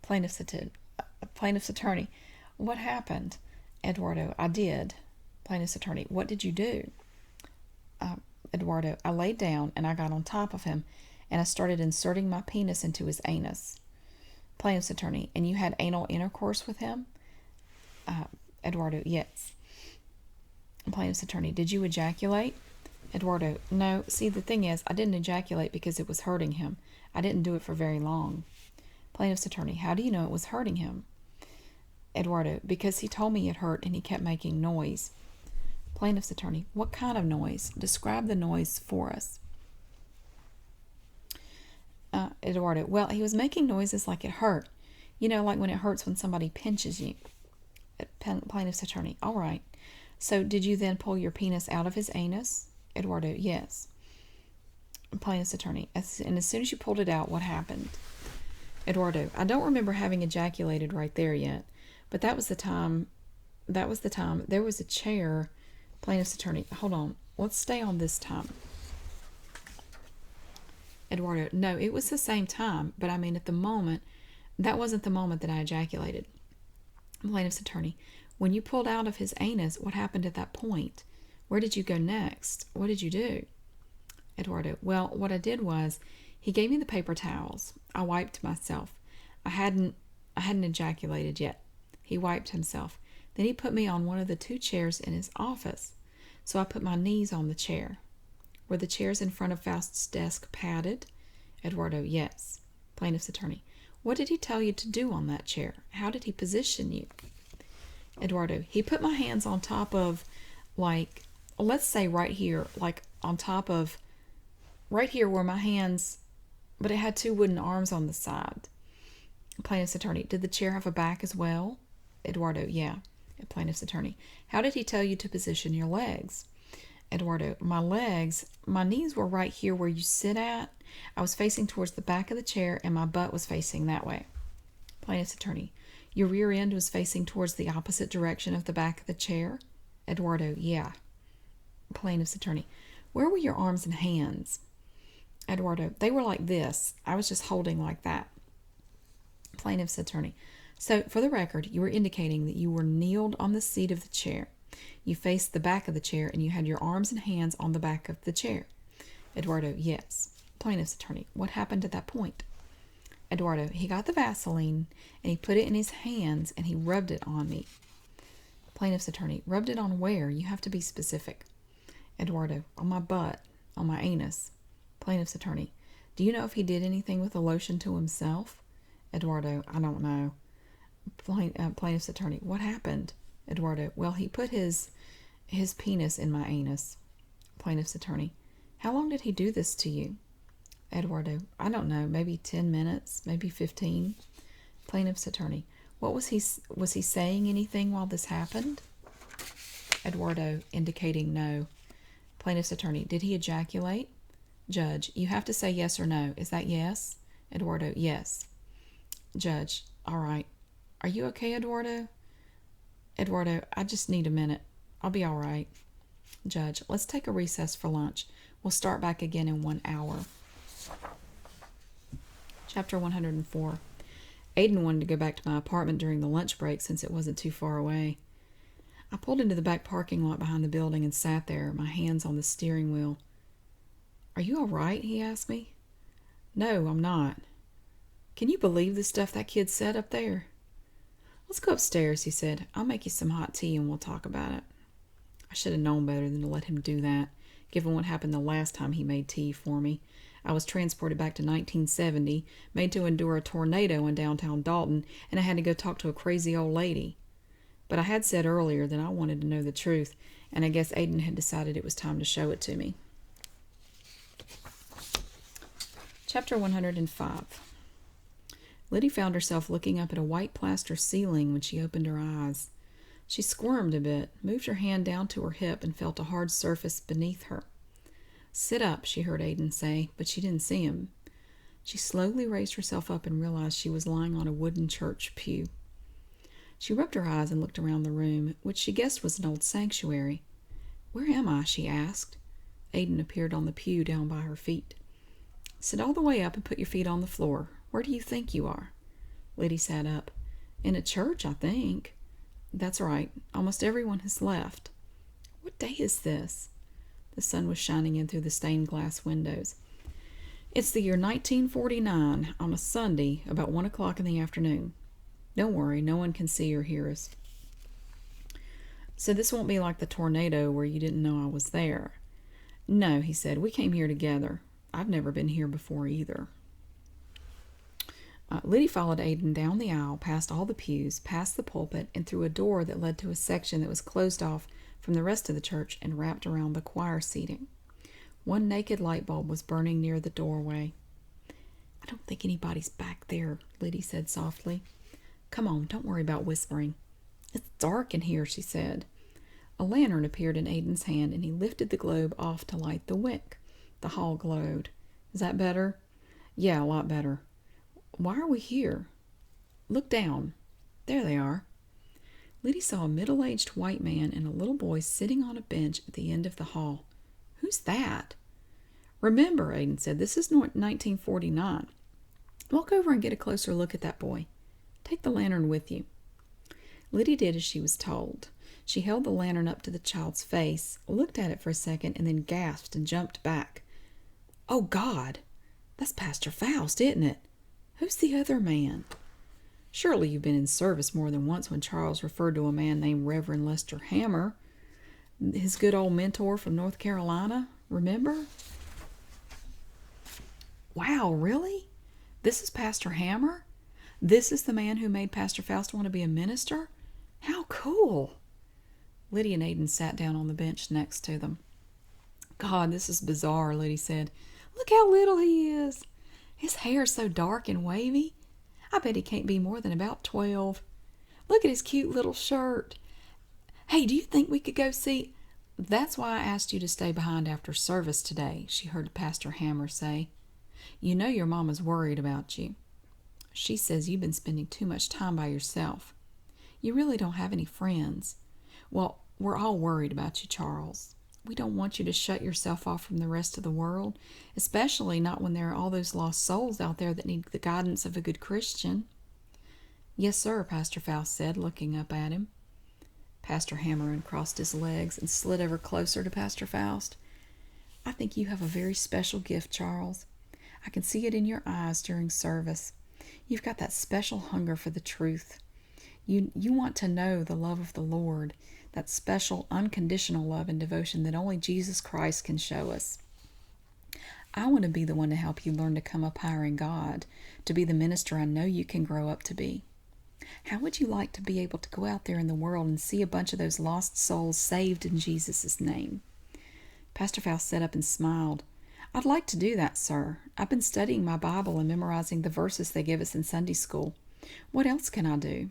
Plaintiff's attorney. What happened? Eduardo. I did. Plaintiff's attorney. What did you do? Eduardo. I laid down and I got on top of him and I started inserting my penis into his anus. Plaintiff's attorney. And you had anal intercourse with him? Eduardo. Yes. Plaintiff's attorney. Did you ejaculate? Eduardo. No. See, the thing is, I didn't ejaculate because it was hurting him. I didn't do it for very long. Plaintiff's attorney. How do you know it was hurting him? Eduardo. Because he told me it hurt and he kept making noise. Plaintiff's attorney. What kind of noise? Describe the noise for us. Eduardo. Well, he was making noises like it hurt. You know, like when it hurts when somebody pinches you. Plaintiff's attorney. All right. So did you then pull your penis out of his anus? Eduardo. Yes. Plaintiff's attorney. And as soon as you pulled it out, what happened? Eduardo. I don't remember having ejaculated right there yet, but that was the time. There was a chair. Plaintiff's attorney. Hold on. Let's stay on this time. Eduardo. No, it was the same time, but I mean at the moment, that wasn't the moment that I ejaculated. Plaintiff's attorney. When you pulled out of his anus, what happened at that point? Where did you go next? What did you do? Eduardo. Well, what I did was, he gave me the paper towels. I wiped myself. I hadn't ejaculated yet. He wiped himself. Then he put me on one of the 2 chairs in his office. So I put my knees on the chair. Were the chairs in front of Faust's desk padded? Eduardo. Yes. Plaintiff's attorney. What did he tell you to do on that chair? How did he position you? Eduardo. He put my hands on top of, like, let's say right here, like on top of, right here where my hands, but it had 2 wooden arms on the side. Plaintiff's attorney. Did the chair have a back as well? Eduardo. Yeah. Plaintiff's attorney. How did he tell you to position your legs? Eduardo. My knees were right here where you sit at. I was facing towards the back of the chair and my butt was facing that way. Plaintiff's attorney. Your rear end was facing towards the opposite direction of the back of the chair? Eduardo. Yeah. Plaintiff's attorney. Where were your arms and hands? Eduardo. They were like this. I was just holding like that. Plaintiff's attorney. So, for the record, you were indicating that you were kneeled on the seat of the chair. You faced the back of the chair and you had your arms and hands on the back of the chair. Eduardo. Yes. Plaintiff's attorney. What happened at that point? Eduardo. He got the Vaseline and he put it in his hands and he rubbed it on me. Plaintiff's attorney. Rubbed it on where? You have to be specific. Eduardo. On my butt. On my anus. Plaintiff's attorney. Do you know if he did anything with the lotion to himself? Eduardo. I don't know. Plaintiff's attorney. What happened? Eduardo. Well, he put his penis in my anus. Plaintiff's attorney. How long did he do this to you? Eduardo. I don't know. Maybe 10 minutes. Maybe 15. Plaintiff's attorney. Was he saying anything while this happened? Eduardo, indicating no. Plaintiff's attorney. Did he ejaculate? Judge. You have to say yes or no. Is that yes? Eduardo. Yes. Judge. All right. Are you okay, Eduardo? Eduardo. I just need a minute. I'll be all right. Judge. Let's take a recess for lunch. We'll start back again in 1 hour. Chapter 104. Aiden wanted to go back to my apartment during the lunch break since it wasn't too far away. I pulled into the back parking lot behind the building and sat there, my hands on the steering wheel. Are you all right? He asked me. No, I'm not. Can you believe the stuff that kid said up there? Let's go upstairs, he said. I'll make you some hot tea and we'll talk about it. I should have known better than to let him do that, given what happened the last time he made tea for me. I was transported back to 1970, made to endure a tornado in downtown Dalton, and I had to go talk to a crazy old lady. But I had said earlier that I wanted to know the truth, and I guess Aiden had decided it was time to show it to me. Chapter 105. Liddy found herself looking up at a white plaster ceiling when she opened her eyes. She squirmed a bit, moved her hand down to her hip, and felt a hard surface beneath her. "Sit up," she heard Aidan say, but she didn't see him. She slowly raised herself up and realized she was lying on a wooden church pew. She rubbed her eyes and looked around the room, which she guessed was an old sanctuary. "Where am I?" she asked. Aidan appeared on the pew down by her feet. "Sit all the way up and put your feet on the floor. Where do you think you are?" Liddy sat up. "In a church, I think." "That's right. Almost everyone has left." "What day is this?" The sun was shining in through the stained glass windows. "It's the year 1949, on a Sunday, about 1 o'clock in the afternoon. Don't worry, no one can see or hear us." "So this won't be like the tornado where you didn't know I was there." "No," he said. "We came here together. I've never been here before either." Liddy followed Aidan down the aisle, past all the pews, past the pulpit, and through a door that led to a section that was closed off from the rest of the church and wrapped around the choir seating. One naked light bulb was burning near the doorway. "I don't think anybody's back there," Liddy said softly. "Come on, don't worry about whispering." "It's dark in here," she said. A lantern appeared in Aidan's hand, and he lifted the globe off to light the wick. The hall glowed. "Is that better?" "Yeah, a lot better." "Why are we here?" "Look down. There they are." Liddy saw a middle-aged white man and a little boy sitting on a bench at the end of the hall. "Who's that?" "Remember," Aidan said, "this is 1949. Walk over and get a closer look at that boy. Take the lantern with you." Liddy did as she was told. She held the lantern up to the child's face, looked at it for a second, and then gasped and jumped back. "Oh, God! That's Pastor Faust, isn't it? Who's the other man?" "Surely you've been in service more than once when Charles referred to a man named Reverend Lester Hammer, his good old mentor from North Carolina. Remember?" "Wow, really? This is Pastor Hammer? This is the man who made Pastor Faust want to be a minister? How cool!" Liddy and Aidan sat down on the bench next to them. "God, this is bizarre," Liddy said. "Look how little he is. His hair's so dark and wavy. I bet he can't be more than about 12. Look at his cute little shirt. Hey, do you think we could go see—" "That's why I asked you to stay behind after service today," she heard Pastor Hammer say. "You know your mama's worried about you. She says you've been spending too much time by yourself. You really don't have any friends. Well, we're all worried about you, Charles. We don't want you to shut yourself off from the rest of the world, especially not when there are all those lost souls out there that need the guidance of a good Christian." "Yes, sir," Pastor Faust said, looking up at him. Pastor Hammer uncrossed his legs and slid ever closer to Pastor Faust. "I think you have a very special gift, Charles. I can see it in your eyes during service. You've got that special hunger for the truth. You want to know the love of the Lord, that special unconditional love and devotion that only Jesus Christ can show us. I want to be the one to help you learn to come up higher in God, to be the minister I know you can grow up to be. How would you like to be able to go out there in the world and see a bunch of those lost souls saved in Jesus' name?" Pastor Faust sat up and smiled. "I'd like to do that, sir. I've been studying my Bible and memorizing the verses they give us in Sunday school. What else can I do?"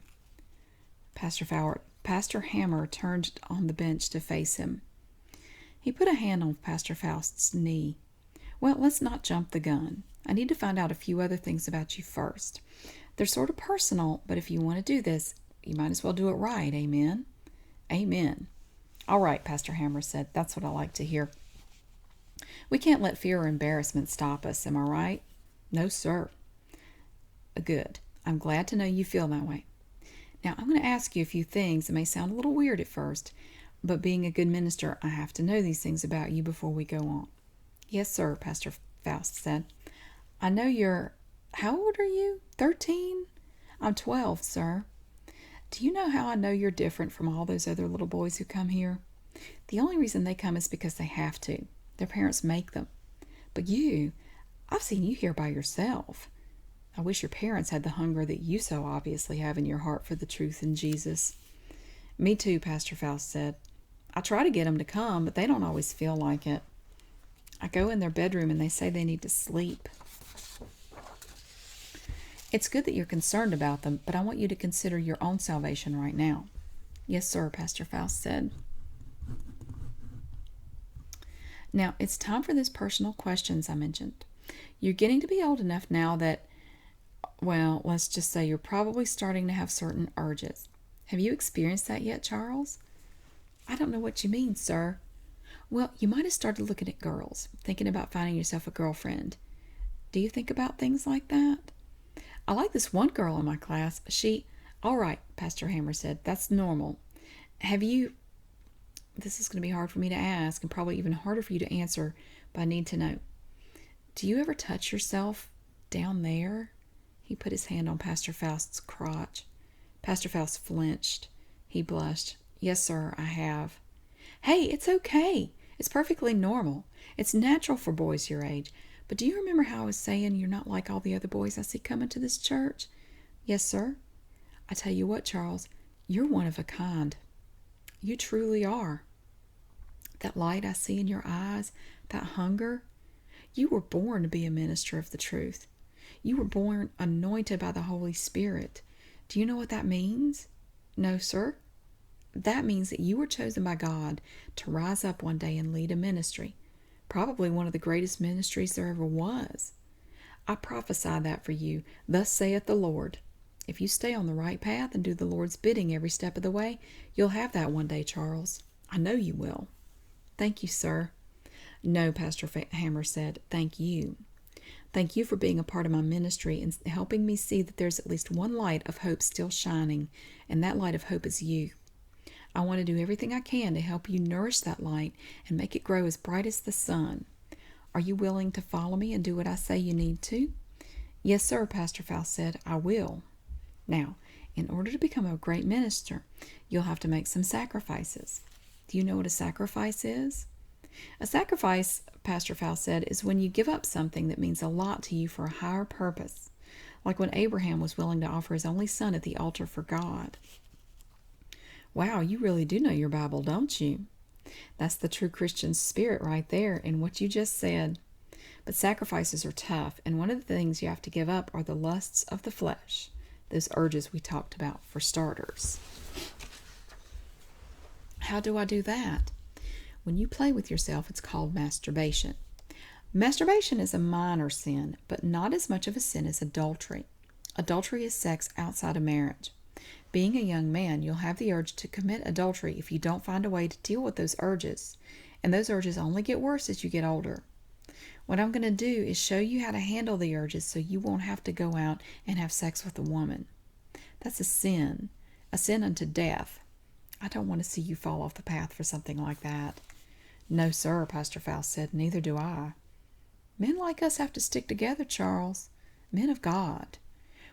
Pastor Hammer turned on the bench to face him. He put a hand on Pastor Faust's knee. "Well, let's not jump the gun. I need to find out a few other things about you first. They're sort of personal, but if you want to do this, you might as well do it right. Amen?" "Amen." "All right," Pastor Hammer said. "That's what I like to hear. We can't let fear or embarrassment stop us, am I right?" "No, sir." "Good. I'm glad to know you feel that way. Now, I'm going to ask you a few things that may sound a little weird at first, but being a good minister, I have to know these things about you before we go on." "Yes, sir," Pastor Faust said. "I know you're— How old are you? 13? I'm 12, sir. Do you know how I know you're different from all those other little boys who come here? The only reason they come is because they have to. Their parents make them. But I've seen you here by yourself. I wish your parents had the hunger that you so obviously have in your heart for the truth in Jesus." "Me too," Pastor Faust said. "I try to get them to come, but they don't always feel like it. I go in their bedroom and they say they need to sleep." "It's good that you're concerned about them, but I want you to consider your own salvation right now. Yes, sir, Pastor Faust said. Now, it's time for those personal questions I mentioned. You're getting to be old enough now that, well, let's just say you're probably starting to have certain urges. Have you experienced that yet, Charles? I don't know what you mean, sir. Well, you might have started looking at girls, thinking about finding yourself a girlfriend. Do you think about things like that? I like this one girl in my class. All right, Pastor Hammer said, that's normal. Have you, this is going to be hard for me to ask and probably even harder for you to answer, but I need to know. Do you ever touch yourself down there? He put his hand on Pastor Faust's crotch. Pastor Faust flinched. He blushed. Yes, sir, I have. Hey, it's okay. It's perfectly normal. It's natural for boys your age. But do you remember how I was saying you're not like all the other boys I see coming to this church? Yes, sir. I tell you what, Charles, you're one of a kind. You truly are. That light I see in your eyes, that hunger, you were born to be a minister of the truth. You were born anointed by the Holy Spirit. Do you know what that means? No, sir. That means that you were chosen by God to rise up one day and lead a ministry, probably one of the greatest ministries there ever was. I prophesy that for you. Thus saith the Lord. If you stay on the right path and do the Lord's bidding every step of the way, you'll have that one day, Charles. I know you will. Thank you, sir. No, Pastor Hammer said, thank you. Thank you for being a part of my ministry and helping me see that there's at least one light of hope still shining, and that light of hope is you. I want to do everything I can to help you nourish that light and make it grow as bright as the sun. Are you willing to follow me and do what I say you need to? Yes, sir, Pastor Faust said, I will. Now, in order to become a great minister, you'll have to make some sacrifices. Do you know what a sacrifice is? A sacrifice, Pastor Faust said, is when you give up something that means a lot to you for a higher purpose, like when Abraham was willing to offer his only son at the altar for God. Wow, you really do know your Bible, don't you? That's the true Christian spirit right there in what you just said. But sacrifices are tough, and one of the things you have to give up are the lusts of the flesh, those urges we talked about for starters. How do I do that? When you play with yourself, it's called masturbation. Masturbation is a minor sin, but not as much of a sin as adultery. Adultery is sex outside of marriage. Being a young man, you'll have the urge to commit adultery if you don't find a way to deal with those urges, and those urges only get worse as you get older. What I'm going to do is show you how to handle the urges so you won't have to go out and have sex with a woman. That's a sin unto death. I don't want to see you fall off the path for something like that. No, sir, Pastor Faust said, neither do I. Men like us have to stick together, Charles. Men of God.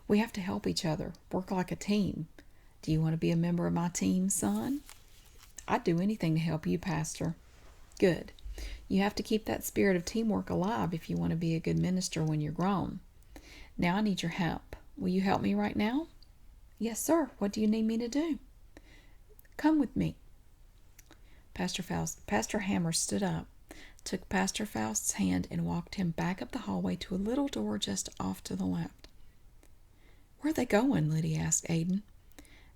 We have to help each other, work like a team. Do you want to be a member of my team, son? I'd do anything to help you, Pastor. Good. You have to keep that spirit of teamwork alive if you want to be a good minister when you're grown. Now I need your help. Will you help me right now? Yes, sir. What do you need me to do? Come with me. Pastor Hammer stood up, took Pastor Faust's hand, and walked him back up the hallway to a little door just off to the left. Where are they going? Liddy asked Aiden.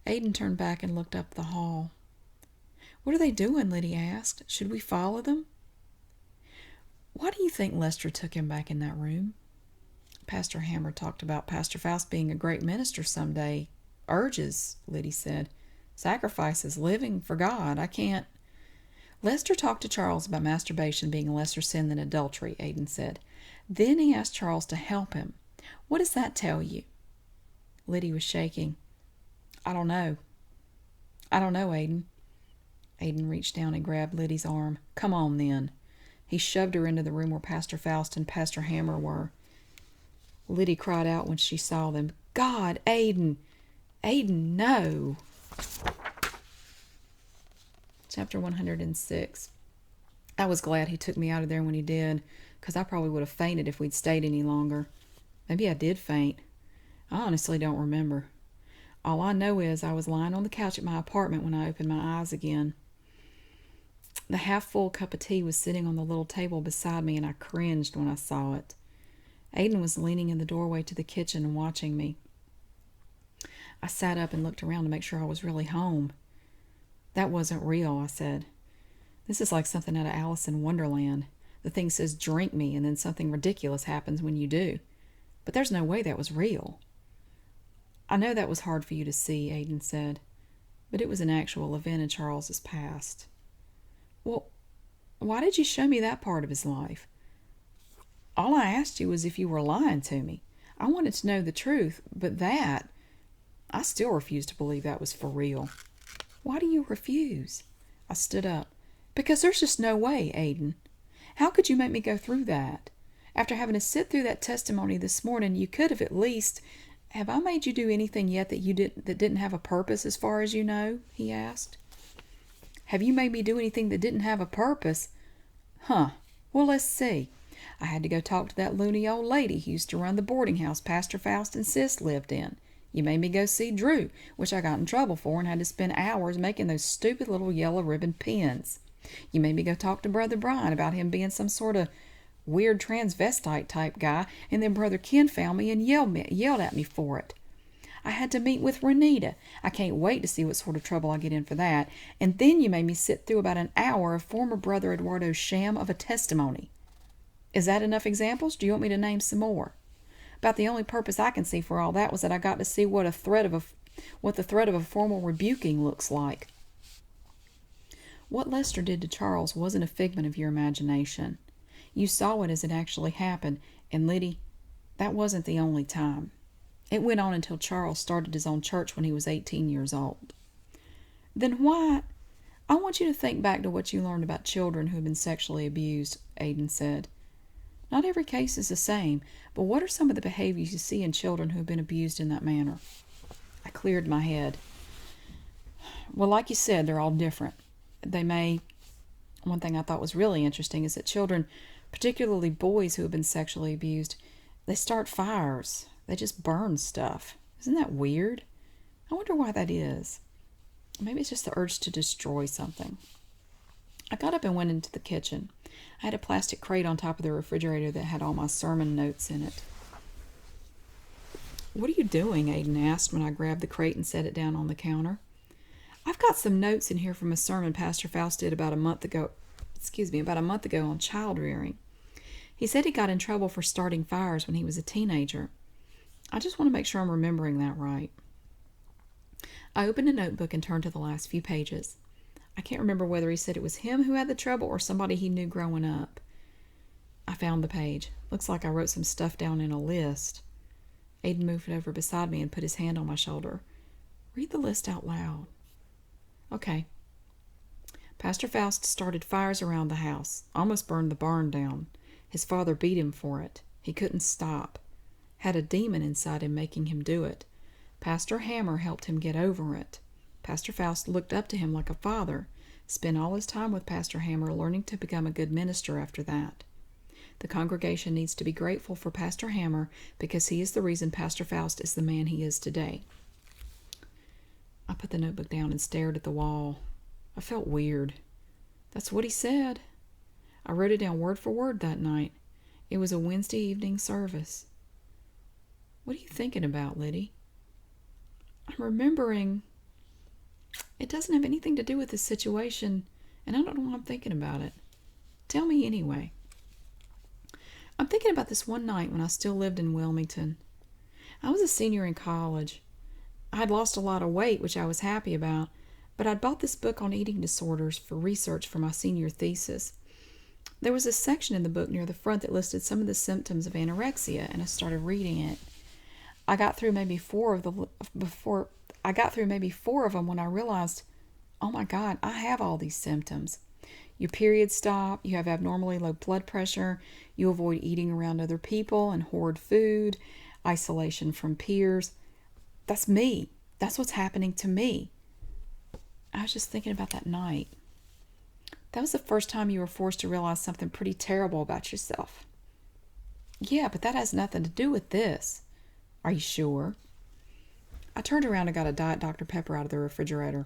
Aiden turned back and looked up the hall. What are they doing? Liddy asked. Should we follow them? Why do you think Lester took him back in that room? Pastor Hammer talked about Pastor Faust being a great minister someday. Urges, Liddy said. Sacrifices, living for God. I can't. Lester talked to Charles about masturbation being a lesser sin than adultery, Aiden said. Then he asked Charles to help him. What does that tell you? Liddy was shaking. I don't know, Aiden. Aiden reached down and grabbed Liddy's arm. Come on, then. He shoved her into the room where Pastor Faust and Pastor Hammer were. Liddy cried out when she saw them. God, Aiden! Aiden, no! Chapter 106. I was glad he took me out of there when he did, because I probably would have fainted if we'd stayed any longer. Maybe I did faint. I honestly don't remember. All I know is I was lying on the couch at my apartment when I opened my eyes again. The half-full cup of tea was sitting on the little table beside me, and I cringed when I saw it. Aiden was leaning in the doorway to the kitchen and watching me. I sat up and looked around to make sure I was really home. That wasn't real, I said. This is like something out of Alice in Wonderland. The thing says drink me, and then something ridiculous happens when you do. But there's no way that was real. I know that was hard for you to see, Aiden said, but it was an actual event in Charles's past. Well, why did you show me that part of his life? All I asked you was if you were lying to me. I wanted to know the truth, but I still refuse to believe that was for real. Why do you refuse? I stood up. Because there's just no way, Aiden. How could you make me go through that? After having to sit through that testimony this morning, you could have at least... Have I made you do anything yet that didn't have a purpose as far as you know? He asked. Have you made me do anything that didn't have a purpose? Huh. Well, let's see. I had to go talk to that loony old lady who used to run the boarding house Pastor Faust and Sis lived in. You made me go see Drew, which I got in trouble for and had to spend hours making those stupid little yellow ribbon pins. You made me go talk to Brother Brian about him being some sort of weird transvestite type guy, and then Brother Ken found me and yelled at me for it. I had to meet with Renita. I can't wait to see what sort of trouble I get in for that. And then you made me sit through about an hour of former Brother Eduardo's sham of a testimony. Is that enough examples? Do you want me to name some more? About the only purpose I can see for all that was that I got to see what the threat of a formal rebuking looks like. What Lester did to Charles wasn't a figment of your imagination. You saw it as it actually happened, and Liddy, that wasn't the only time. It went on until Charles started his own church when he was 18 years old. Then why? I want you to think back to what you learned about children who have been sexually abused, Aiden said. Not every case is the same, but what are some of the behaviors you see in children who have been abused in that manner? I cleared my head. Well, like you said, they're all different. One thing I thought was really interesting is that children, particularly boys who have been sexually abused, they start fires. They just burn stuff. Isn't that weird? I wonder why that is. Maybe it's just the urge to destroy something. I got up and went into the kitchen. I had a plastic crate on top of the refrigerator that had all my sermon notes in it. What are you doing? Aiden asked when I grabbed the crate and set it down on the counter. I've got some notes in here from a sermon Pastor Faust did about a month ago on child rearing. He said he got in trouble for starting fires when he was a teenager. I just want to make sure I'm remembering that right. I opened a notebook and turned to the last few pages. I can't remember whether he said it was him who had the trouble or somebody he knew growing up. I found the page. Looks like I wrote some stuff down in a list. Aiden moved over beside me and put his hand on my shoulder. Read the list out loud. Okay. Pastor Faust started fires around the house, almost burned the barn down. His father beat him for it. He couldn't stop. Had a demon inside him making him do it. Pastor Hammer helped him get over it. Pastor Faust looked up to him like a father, spent all his time with Pastor Hammer learning to become a good minister after that. The congregation needs to be grateful for Pastor Hammer because he is the reason Pastor Faust is the man he is today. I put the notebook down and stared at the wall. I felt weird. That's what he said. I wrote it down word for word that night. It was a Wednesday evening service. What are you thinking about, Liddy? I'm remembering... It doesn't have anything to do with this situation, and I don't know why I'm thinking about it. Tell me anyway. I'm thinking about this one night when I still lived in Wilmington. I was a senior in college. I had lost a lot of weight, which I was happy about, but I'd bought this book on eating disorders for research for my senior thesis. There was a section in the book near the front that listed some of the symptoms of anorexia, and I started reading it. I got through maybe four of them when I realized, oh my God, I have all these symptoms. Your periods stop, you have abnormally low blood pressure, you avoid eating around other people and hoard food, isolation from peers. That's me. That's what's happening to me. I was just thinking about that night. That was the first time you were forced to realize something pretty terrible about yourself. Yeah, but that has nothing to do with this. Are you sure? I turned around and got a Diet Dr. Pepper out of the refrigerator.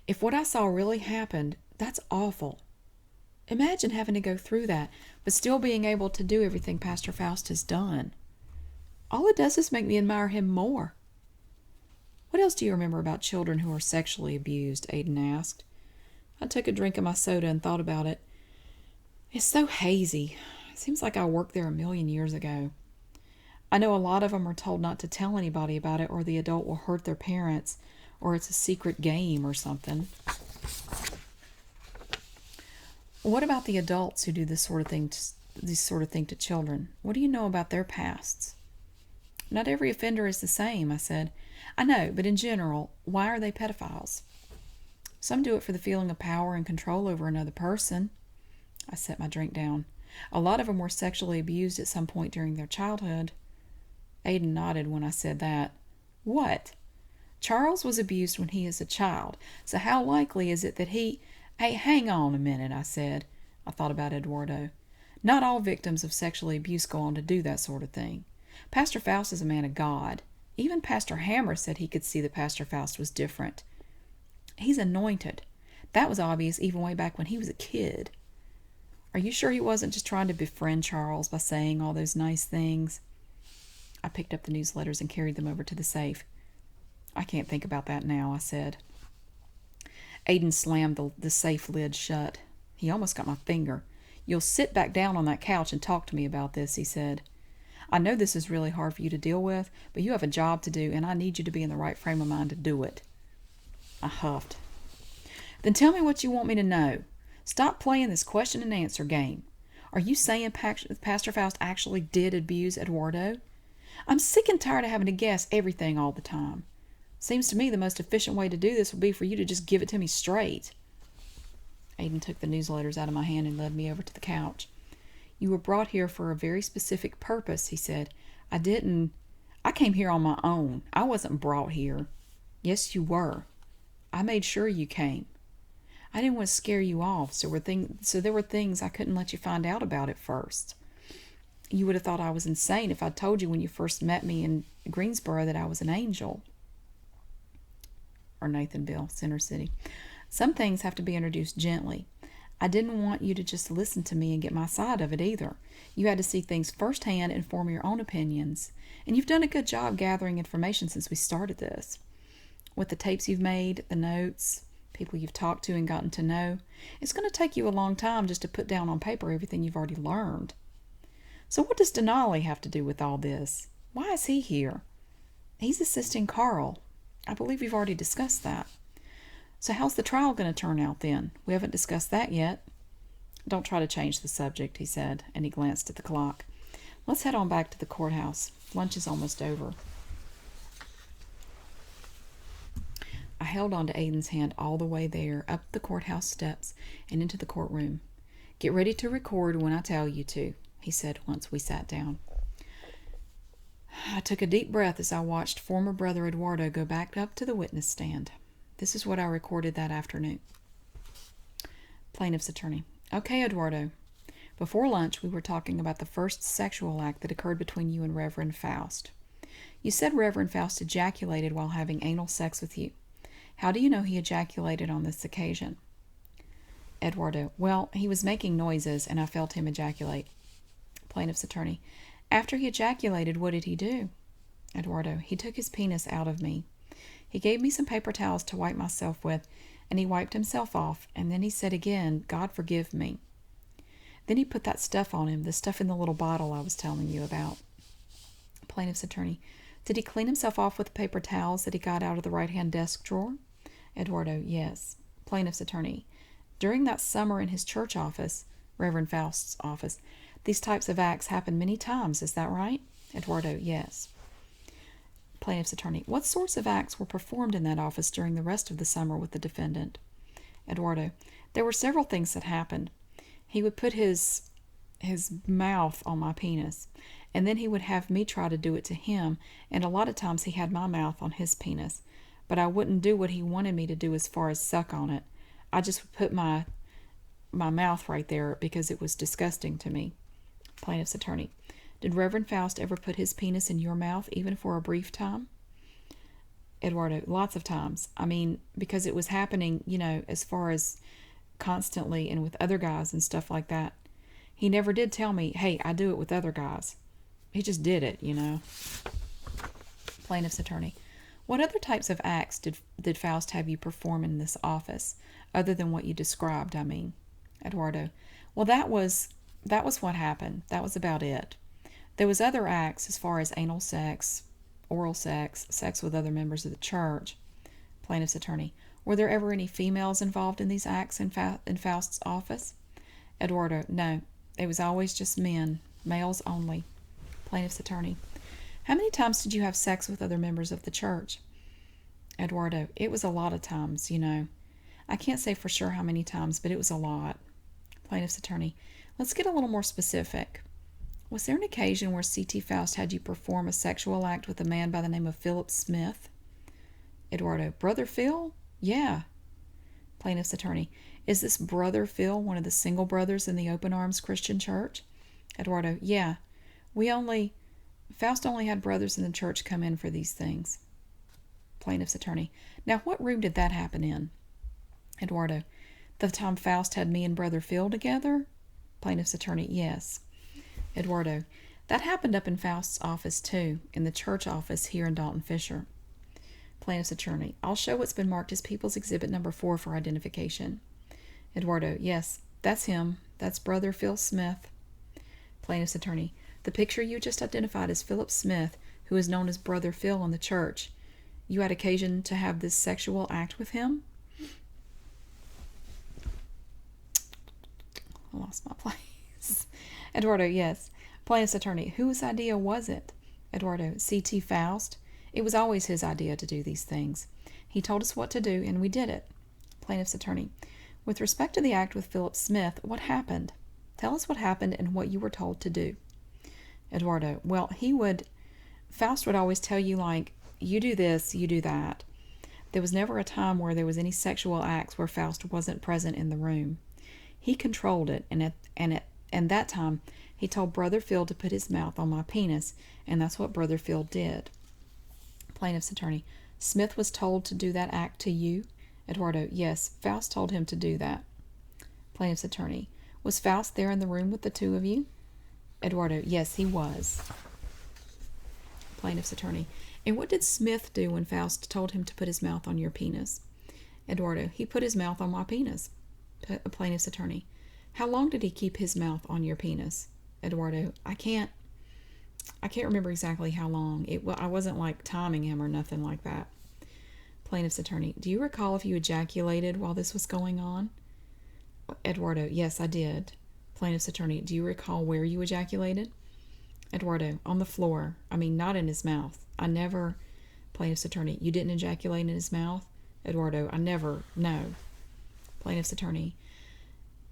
If what I saw really happened, that's awful. Imagine having to go through that, but still being able to do everything Pastor Faust has done. All it does is make me admire him more. What else do you remember about children who are sexually abused? Aiden asked. I took a drink of my soda and thought about it. It's so hazy. It seems like I worked there a million years ago. I know a lot of them are told not to tell anybody about it or the adult will hurt their parents or it's a secret game or something. What about the adults who do this sort of thing to children? What do you know about their pasts? Not every offender is the same, I said. I know, but in general, why are they pedophiles? Some do it for the feeling of power and control over another person. I set my drink down. A lot of them were sexually abused at some point during their childhood. Aiden nodded when I said that. What? Charles was abused when he was a child, so how likely is it that he... Hey, hang on a minute, I said. I thought about Eduardo. Not all victims of sexual abuse go on to do that sort of thing. Pastor Faust is a man of God. Even Pastor Hammer said he could see that Pastor Faust was different. He's anointed. That was obvious even way back when he was a kid. Are you sure he wasn't just trying to befriend Charles by saying all those nice things? I picked up the newsletters and carried them over to the safe. I can't think about that now, I said. Aiden slammed the safe lid shut. He almost got my finger. You'll sit back down on that couch and talk to me about this, he said. I know this is really hard for you to deal with, but you have a job to do, and I need you to be in the right frame of mind to do it. I huffed. Then tell me what you want me to know. Stop playing this question and answer game. Are you saying Pastor Faust actually did abuse Eduardo? I'm sick and tired of having to guess everything all the time. Seems to me the most efficient way to do this would be for you to just give it to me straight. Aiden took the newsletters out of my hand and led me over to the couch. You were brought here for a very specific purpose, he said. I came here on my own. I wasn't brought here. Yes, you were. I made sure you came. I didn't want to scare you off, so there were things I couldn't let you find out about at first. You would have thought I was insane if I'd told you when you first met me in Greensboro that I was an angel. Or Nathanville, Center City. Some things have to be introduced gently. I didn't want you to just listen to me and get my side of it either. You had to see things firsthand and form your own opinions. And you've done a good job gathering information since we started this. With the tapes you've made, the notes, people you've talked to and gotten to know, it's going to take you a long time just to put down on paper everything you've already learned. So what does Denali have to do with all this? Why is he here? He's assisting Carl. I believe we've already discussed that. So how's the trial going to turn out then? We haven't discussed that yet. Don't try to change the subject, he said, and he glanced at the clock. Let's head on back to the courthouse. Lunch is almost over. I held on to Aiden's hand all the way there, up the courthouse steps, and into the courtroom. Get ready to record when I tell you to, he said once we sat down. I took a deep breath as I watched former brother Eduardo go back up to the witness stand. This is what I recorded that afternoon. Plaintiff's attorney. Okay, Eduardo. Before lunch, we were talking about the first sexual act that occurred between you and Reverend Faust. You said Reverend Faust ejaculated while having anal sex with you. How do you know he ejaculated on this occasion? Eduardo. Well, he was making noises, and I felt him ejaculate. Plaintiff's attorney. After he ejaculated, what did he do? Eduardo. He took his penis out of me. He gave me some paper towels to wipe myself with, and he wiped himself off, and then he said again, God forgive me. Then he put that stuff on him, the stuff in the little bottle I was telling you about. Plaintiff's attorney. Did he clean himself off with the paper towels that he got out of the right-hand desk drawer? Eduardo. Yes. Plaintiff's attorney. During that summer in his church office, Reverend Faust's office, these types of acts happened many times, is that right? Eduardo. Yes. Plaintiff's attorney. What sorts of acts were performed in that office during the rest of the summer with the defendant? Eduardo. There were several things that happened. He would put his mouth on my penis, and then he would have me try to do it to him, and a lot of times he had my mouth on his penis, but I wouldn't do what he wanted me to do as far as suck on it. I just would put my mouth right there because it was disgusting to me. Plaintiff's attorney. Did Reverend Faust ever put his penis in your mouth, even for a brief time? Eduardo. Lots of times. I mean, because it was happening, as far as constantly and with other guys and stuff like that. He never did tell me, hey, I do it with other guys. He just did it, Plaintiff's attorney. What other types of acts did Faust have you perform in this office, other than what you described, I mean? Eduardo. Well, that was what happened. That was about it. There was other acts as far as anal sex, oral sex, sex with other members of the church. Plaintiff's attorney. Were there ever any females involved in these acts in Faust's office? Eduardo. No. It was always just men. Males only. Plaintiff's attorney. How many times did you have sex with other members of the church? Eduardo. It was a lot of times, you know. I can't say for sure how many times, but it was a lot. Plaintiff's attorney. Let's get a little more specific. Was there an occasion where C.T. Faust had you perform a sexual act with a man by the name of Philip Smith? Eduardo. Brother Phil? Yeah. Plaintiff's attorney. Is this Brother Phil one of the single brothers in the Open Arms Christian Church? Eduardo. Yeah. Faust only had brothers in the church come in for these things. Plaintiff's attorney. Now, what room did that happen in? Eduardo. The time Faust had me and Brother Phil together? Plaintiff's attorney. Yes. Eduardo. That happened up in Faust's office, too, in the church office here in Dalton Fisher. Plaintiff's attorney. I'll show what's been marked as People's Exhibit number 4 for identification. Eduardo. Yes, that's him. That's Brother Phil Smith. Plaintiff's attorney. The picture you just identified as Philip Smith, who is known as Brother Phil in the church. You had occasion to have this sexual act with him? I lost my place. Eduardo. Yes. Plaintiff's attorney. Whose idea was it? Eduardo. C.T. Faust. It was always his idea to do these things. He told us what to do, and we did it. Plaintiff's attorney. With respect to the act with Philip Smith, what happened? Tell us what happened and what you were told to do. Eduardo. Well, Faust would always tell you, like, you do this, you do that. There was never a time where there was any sexual acts where Faust wasn't present in the room. He controlled it, and that time he told Brother Phil to put his mouth on my penis, and that's what Brother Phil did. Plaintiff's attorney. Smith was told to do that act to you? Eduardo. Yes, Faust told him to do that. Plaintiff's attorney. Was Faust there in the room with the two of you? Eduardo. Yes, he was. Plaintiff's attorney. And what did Smith do when Faust told him to put his mouth on your penis? Eduardo. He put his mouth on my penis. Plaintiff's attorney. How long did he keep his mouth on your penis? Eduardo. I can't remember exactly how long. I wasn't like timing him or nothing like that. Plaintiff's attorney. Do you recall if you ejaculated while this was going on? Eduardo. Yes, I did. Plaintiff's attorney. Do you recall where you ejaculated? Eduardo. On the floor. I mean, not in his mouth. I never. Plaintiff's attorney. You didn't ejaculate in his mouth? Eduardo. I never. No. Plaintiff's attorney.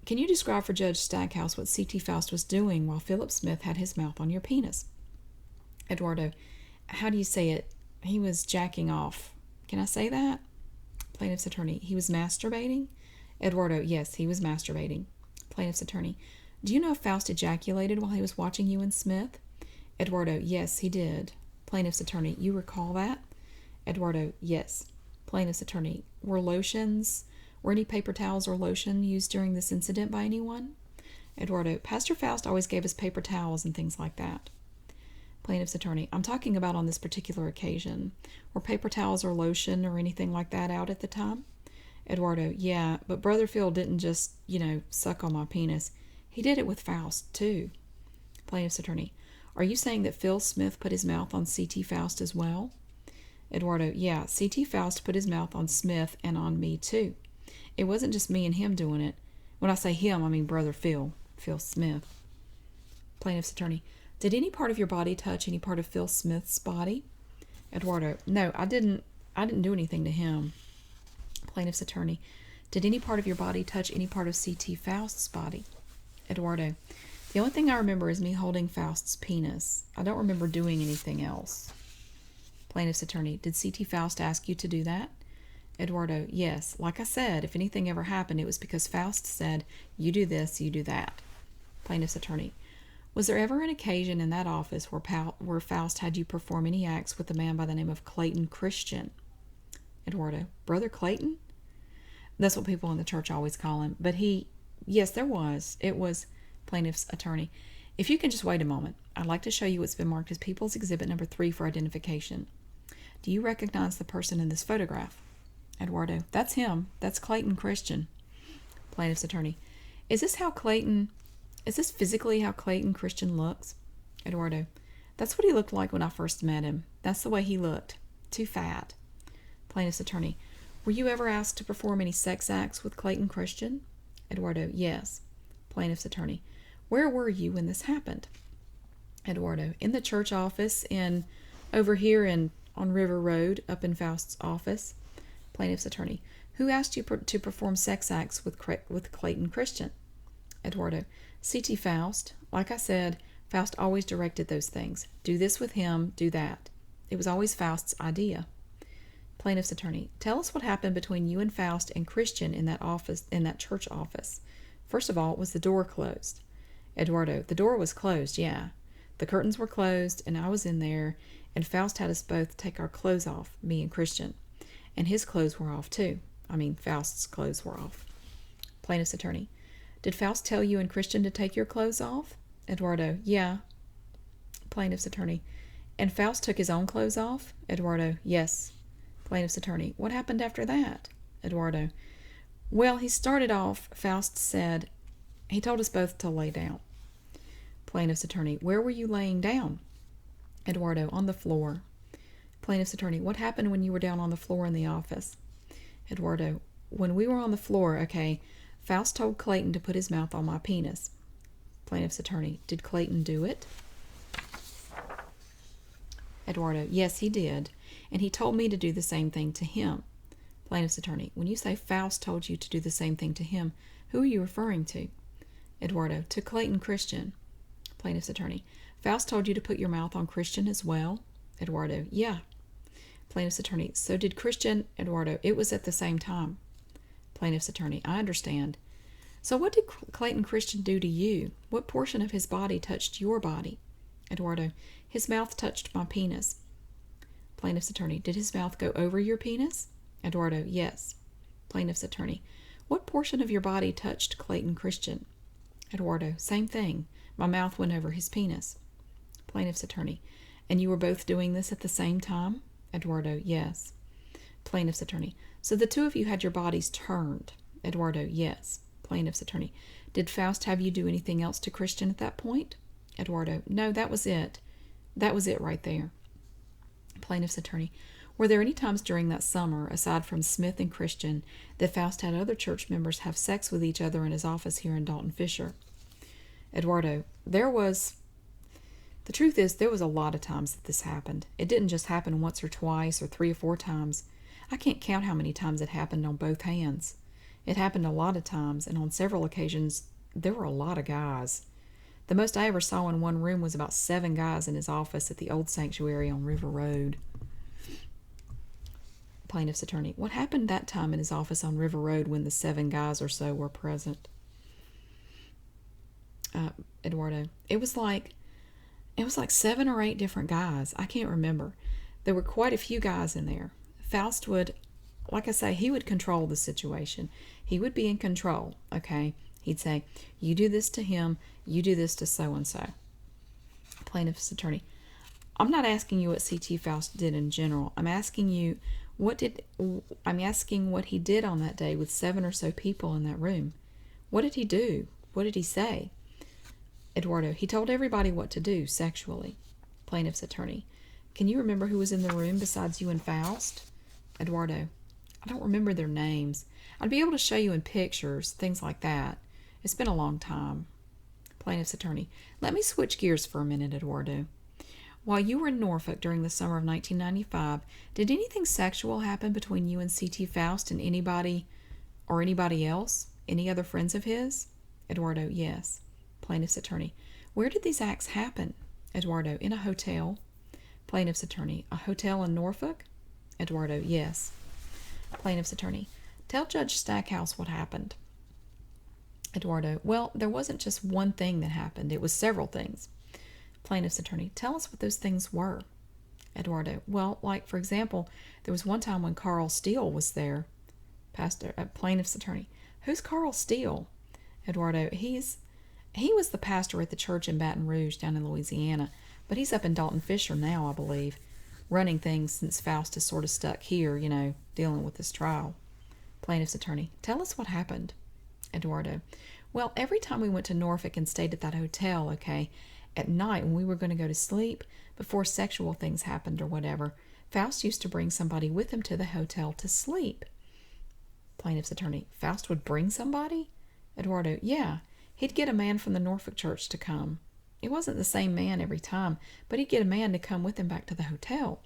Can you describe for Judge Stackhouse what C.T. Faust was doing while Philip Smith had his mouth on your penis? Eduardo. How do you say it? He was jacking off. Can I say that? Plaintiff's attorney. He was masturbating? Eduardo. Yes, he was masturbating. Plaintiff's attorney. Do you know if Faust ejaculated while he was watching you and Smith? Eduardo. Yes, he did. Plaintiff's attorney. You recall that? Eduardo. Yes. Plaintiff's attorney. Were any paper towels or lotion used during this incident by anyone? Eduardo. Pastor Faust always gave us paper towels and things like that. Plaintiff's attorney. I'm talking about on this particular occasion. Were paper towels or lotion or anything like that out at the time? Eduardo. Yeah, but Brother Phil didn't just, suck on my penis. He did it with Faust, too. Plaintiff's attorney. Are you saying that Phil Smith put his mouth on C.T. Faust as well? Eduardo. Yeah, C.T. Faust put his mouth on Smith and on me, too. It wasn't just me and him doing it. When I say him, I mean Brother Phil Smith. Plaintiff's attorney. Did any part of your body touch any part of Phil Smith's body? Eduardo. No, I didn't do anything to him. Plaintiff's attorney. Did any part of your body touch any part of C.T. Faust's body? Eduardo. The only thing I remember is me holding Faust's penis. I don't remember doing anything else. Plaintiff's attorney. Did C.T. Faust ask you to do that? Eduardo. Yes. Like I said, if anything ever happened, it was because Faust said, you do this, you do that. Plaintiff's attorney. Was there ever an occasion in that office where Faust had you perform any acts with a man by the name of Clayton Christian? Eduardo. Brother Clayton? That's what people in the church always call him. But yes, there was. It was. Plaintiff's attorney. If you can just wait a moment, I'd like to show you what's been marked as People's Exhibit number 3 for identification. Do you recognize the person in this photograph? Eduardo, that's him. That's Clayton Christian. Plaintiff's attorney, is this physically how Clayton Christian looks? Eduardo, that's what he looked like when I first met him. That's the way he looked. Too fat. Plaintiff's attorney, were you ever asked to perform any sex acts with Clayton Christian? Eduardo, yes. Plaintiff's attorney, where were you when this happened? Eduardo, in the church office over here on River Road, up in Faust's office. Plaintiff's attorney, who asked you to perform sex acts with Clayton Christian? Eduardo, C.T. Faust. Like I said, Faust always directed those things. Do this with him, do that. It was always Faust's idea. Plaintiff's attorney, tell us what happened between you and Faust and Christian in that church office. First of all, was the door closed? Eduardo, the door was closed, yeah. The curtains were closed, and I was in there, and Faust had us both take our clothes off, me and Christian. And his clothes were off, too. Faust's clothes were off. Plaintiff's attorney, did Faust tell you and Christian to take your clothes off? Eduardo, yeah. Plaintiff's attorney, and Faust took his own clothes off? Eduardo, yes. Plaintiff's attorney, what happened after that? Eduardo, well, he started off, Faust said, he told us both to lay down. Plaintiff's attorney, where were you laying down? Eduardo, on the floor. Plaintiff's attorney, what happened when you were down on the floor in the office? Eduardo, when we were on the floor, okay, Faust told Clayton to put his mouth on my penis. Plaintiff's attorney, did Clayton do it? Eduardo, yes, he did, and he told me to do the same thing to him. Plaintiff's attorney, when you say Faust told you to do the same thing to him, who are you referring to? Eduardo, to Clayton Christian. Plaintiff's attorney, Faust told you to put your mouth on Christian as well? Eduardo, yeah. Plaintiff's attorney, so did Christian? Eduardo, it was at the same time. Plaintiff's attorney, I understand. So what did Clayton Christian do to you? What portion of his body touched your body? Eduardo, his mouth touched my penis. Plaintiff's attorney, did his mouth go over your penis? Eduardo, yes. Plaintiff's attorney, what portion of your body touched Clayton Christian? Eduardo, same thing. My mouth went over his penis. Plaintiff's attorney, and you were both doing this at the same time? Eduardo, yes. Plaintiff's attorney, so the two of you had your bodies turned? Eduardo, yes. Plaintiff's attorney, did Faust have you do anything else to Christian at that point? Eduardo, no, that was it. That was it right there. Plaintiff's attorney, were there any times during that summer, aside from Smith and Christian, that Faust had other church members have sex with each other in his office here in Dalton Fisher? Eduardo, the truth is, there was a lot of times that this happened. It didn't just happen once or twice or 3 or 4 times. I can't count how many times it happened on both hands. It happened a lot of times, and on several occasions, there were a lot of guys. The most I ever saw in one room was about 7 guys in his office at the old sanctuary on River Road. Plaintiff's attorney, what happened that time in his office on River Road when the 7 guys or so were present? Eduardo, it was like 7 or 8 different guys. I can't remember. There were quite a few guys in there. Faust would, like I say, he would control the situation. He would be in control, okay? He'd say, you do this to him, you do this to so-and-so. Plaintiff's attorney, I'm not asking you what C.T. Faust did in general. I'm asking what he did on that day with 7 or so people in that room. What did he do? What did he say? Eduardo, he told everybody what to do sexually. Plaintiff's attorney, can you remember who was in the room besides you and Faust? Eduardo, I don't remember their names. I'd be able to show you in pictures, things like that. It's been a long time. Plaintiff's attorney, let me switch gears for a minute, Eduardo. While you were in Norfolk during the summer of 1995, did anything sexual happen between you and C.T. Faust and anybody else? Any other friends of his? Eduardo, yes. Plaintiff's attorney, where did these acts happen? Eduardo, in a hotel. Plaintiff's attorney, a hotel in Norfolk? Eduardo, yes. Plaintiff's attorney, tell Judge Stackhouse what happened. Eduardo, well, there wasn't just one thing that happened. It was several things. Plaintiff's attorney, tell us what those things were. Eduardo, well, like, for example, there was one time when Carl Steele was there. Plaintiff's attorney, who's Carl Steele? Eduardo, he was the pastor at the church in Baton Rouge down in Louisiana, but he's up in Dalton Fisher now, I believe. running things since Faust is sort of stuck here, dealing with this trial. Plaintiff's attorney, tell us what happened. Eduardo, well, every time we went to Norfolk and stayed at that hotel, okay, at night when we were going to go to sleep, before sexual things happened or whatever, Faust used to bring somebody with him to the hotel to sleep. Plaintiff's attorney, Faust would bring somebody? Eduardo, yeah, he'd get a man from the Norfolk church to come. It wasn't the same man every time, but he'd get a man to come with him back to the hotel.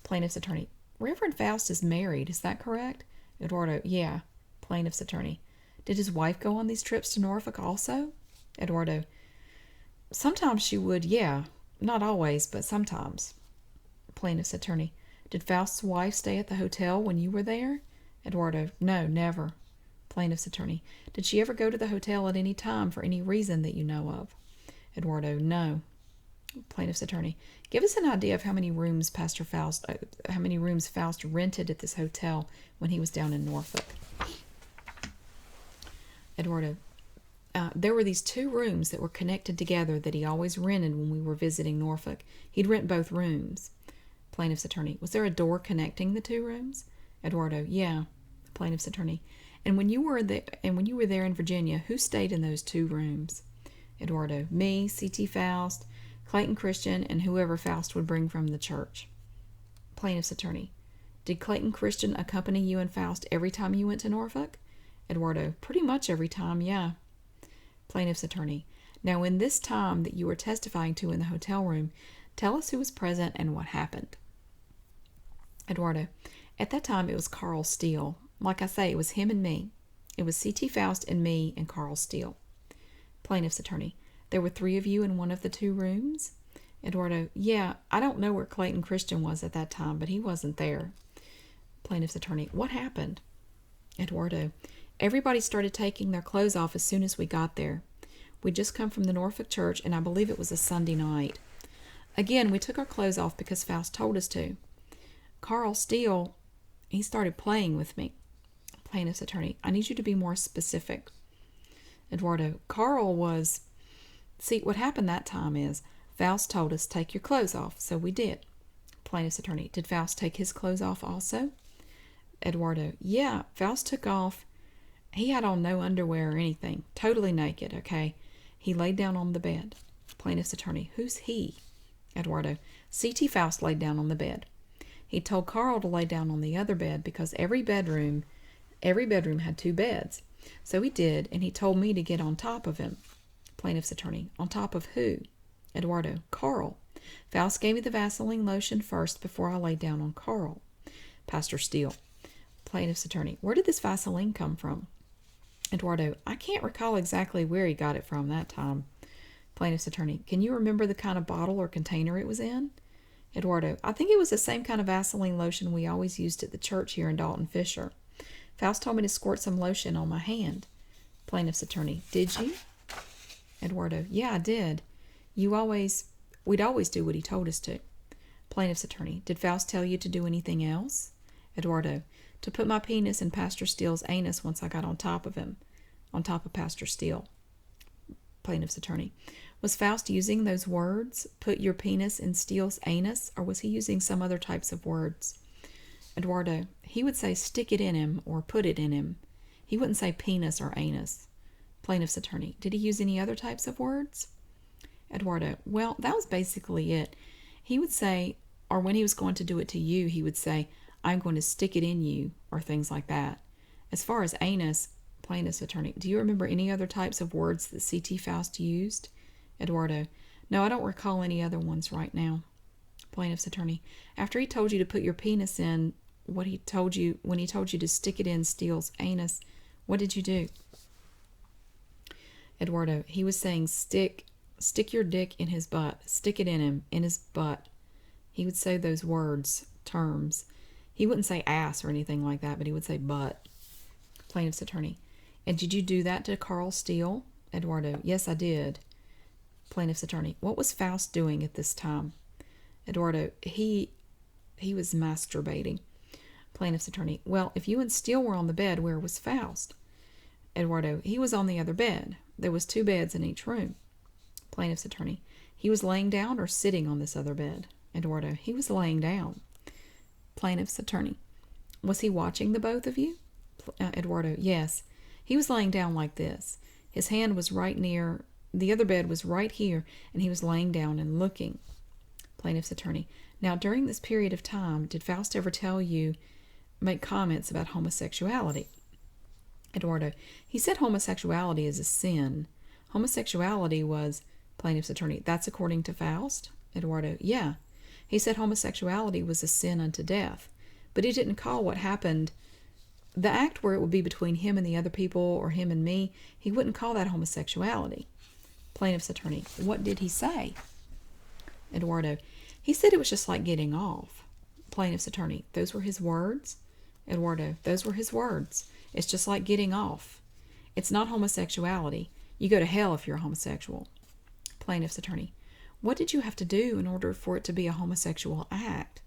Plaintiff's attorney, Reverend Faust is married, is that correct? Eduardo, yeah. Plaintiff's attorney, did his wife go on these trips to Norfolk also? Eduardo, sometimes she would, yeah. Not always, but sometimes. Plaintiff's attorney, did Faust's wife stay at the hotel when you were there? Eduardo, no, never. Plaintiff's attorney, did she ever go to the hotel at any time for any reason that you know of? Eduardo, no. Plaintiff's attorney, give us an idea of how many rooms Faust rented at this hotel when he was down in Norfolk. Eduardo, there were these 2 rooms that were connected together that he always rented when we were visiting Norfolk. He'd rent both rooms. Plaintiff's attorney, was there a door connecting the 2 rooms? Eduardo, yeah. Plaintiff's attorney, and when you were there in Virginia, who stayed in those 2 rooms? Eduardo, me, C.T. Faust, Clayton Christian, and whoever Faust would bring from the church. Plaintiff's attorney, did Clayton Christian accompany you and Faust every time you went to Norfolk? Eduardo, pretty much every time, yeah. Plaintiff's attorney, now in this time that you were testifying to in the hotel room, tell us who was present and what happened. Eduardo, at that time it was Carl Steele. Like I say, it was him and me. It was C.T. Faust and me and Carl Steele. Plaintiff's attorney, there were 3 of you in one of the 2 rooms? Eduardo, yeah, I don't know where Clayton Christian was at that time, but he wasn't there. Plaintiff's attorney, what happened? Eduardo, everybody started taking their clothes off as soon as we got there. We'd just come from the Norfolk church, and I believe it was a Sunday night. Again, we took our clothes off because Faust told us to. Carl Steele, he started playing with me. Plaintiff's attorney, I need you to be more specific. Eduardo, see, what happened that time is Faust told us, take your clothes off, so we did. Plaintiff's attorney, did Faust take his clothes off also? Eduardo, yeah, Faust took off. He had on no underwear or anything, totally naked, okay? He laid down on the bed. Plaintiff's attorney, who's he? Eduardo, C.T. Faust laid down on the bed. He told Carl to lay down on the other bed because every bedroom had 2 beds. So he did, and he told me to get on top of him. Plaintiff's attorney, on top of who? Eduardo, Carl. Faust gave me the Vaseline lotion first before I laid down on Carl. Pastor Steele. Plaintiff's attorney, where did this Vaseline come from? Eduardo, I can't recall exactly where he got it from that time. Plaintiff's attorney, can you remember the kind of bottle or container it was in? Eduardo, I think it was the same kind of Vaseline lotion we always used at the church here in Dalton Fisher. Faust told me to squirt some lotion on my hand. Plaintiff's attorney, did you? Eduardo, yeah, I did. We'd always do what he told us to. Plaintiff's attorney, did Faust tell you to do anything else? Eduardo, to put my penis in Pastor Steele's anus once I got on top of him, on top of Pastor Steele. Plaintiff's attorney, was Faust using those words, put your penis in Steele's anus, or was he using some other types of words? Eduardo, he would say stick it in him or put it in him. He wouldn't say penis or anus. Plaintiff's attorney, did he use any other types of words? Eduardo, well, that was basically it. He would say, or when he was going to do it to you, he would say, I'm going to stick it in you, or things like that. As far as anus, Plaintiff's attorney, do you remember any other types of words that C.T. Faust used? Eduardo, no, I don't recall any other ones right now. Plaintiff's attorney, after he told you to put your penis in, when he told you to stick it in Steele's anus, what did you do? Eduardo, he was saying stick your dick in his butt, stick it in him, in his butt. He would say those words, terms. He wouldn't say ass or anything like that, but he would say butt. Plaintiff's attorney, and did you do that to Carl Steele? Eduardo, yes, I did. Plaintiff's attorney, what was Faust doing at this time? Eduardo, he was masturbating. Plaintiff's attorney, well, if you and Steele were on the bed, where was Faust? Eduardo, he was on the other bed. There was 2 beds in each room. Plaintiff's attorney, he was laying down or sitting on this other bed? Eduardo, he was laying down. Plaintiff's attorney, was he watching the both of you? Eduardo, yes. He was laying down like this. His hand was right near, the other bed was right here, and he was laying down and looking. Plaintiff's attorney, now during this period of time, did Faust ever tell you, make comments about homosexuality? Eduardo, he said homosexuality is a sin. Homosexuality was, plaintiff's attorney, that's according to Faust? Eduardo, yeah. He said homosexuality was a sin unto death, but he didn't call what happened, the act where it would be between him and the other people or him and me, he wouldn't call that homosexuality. Plaintiff's attorney, what did he say? Eduardo, he said it was just like getting off. Plaintiff's attorney, those were his words? Eduardo, those were his words. It's just like getting off. It's not homosexuality. You go to hell if you're a homosexual. Plaintiff's attorney, what did you have to do in order for it to be a homosexual act?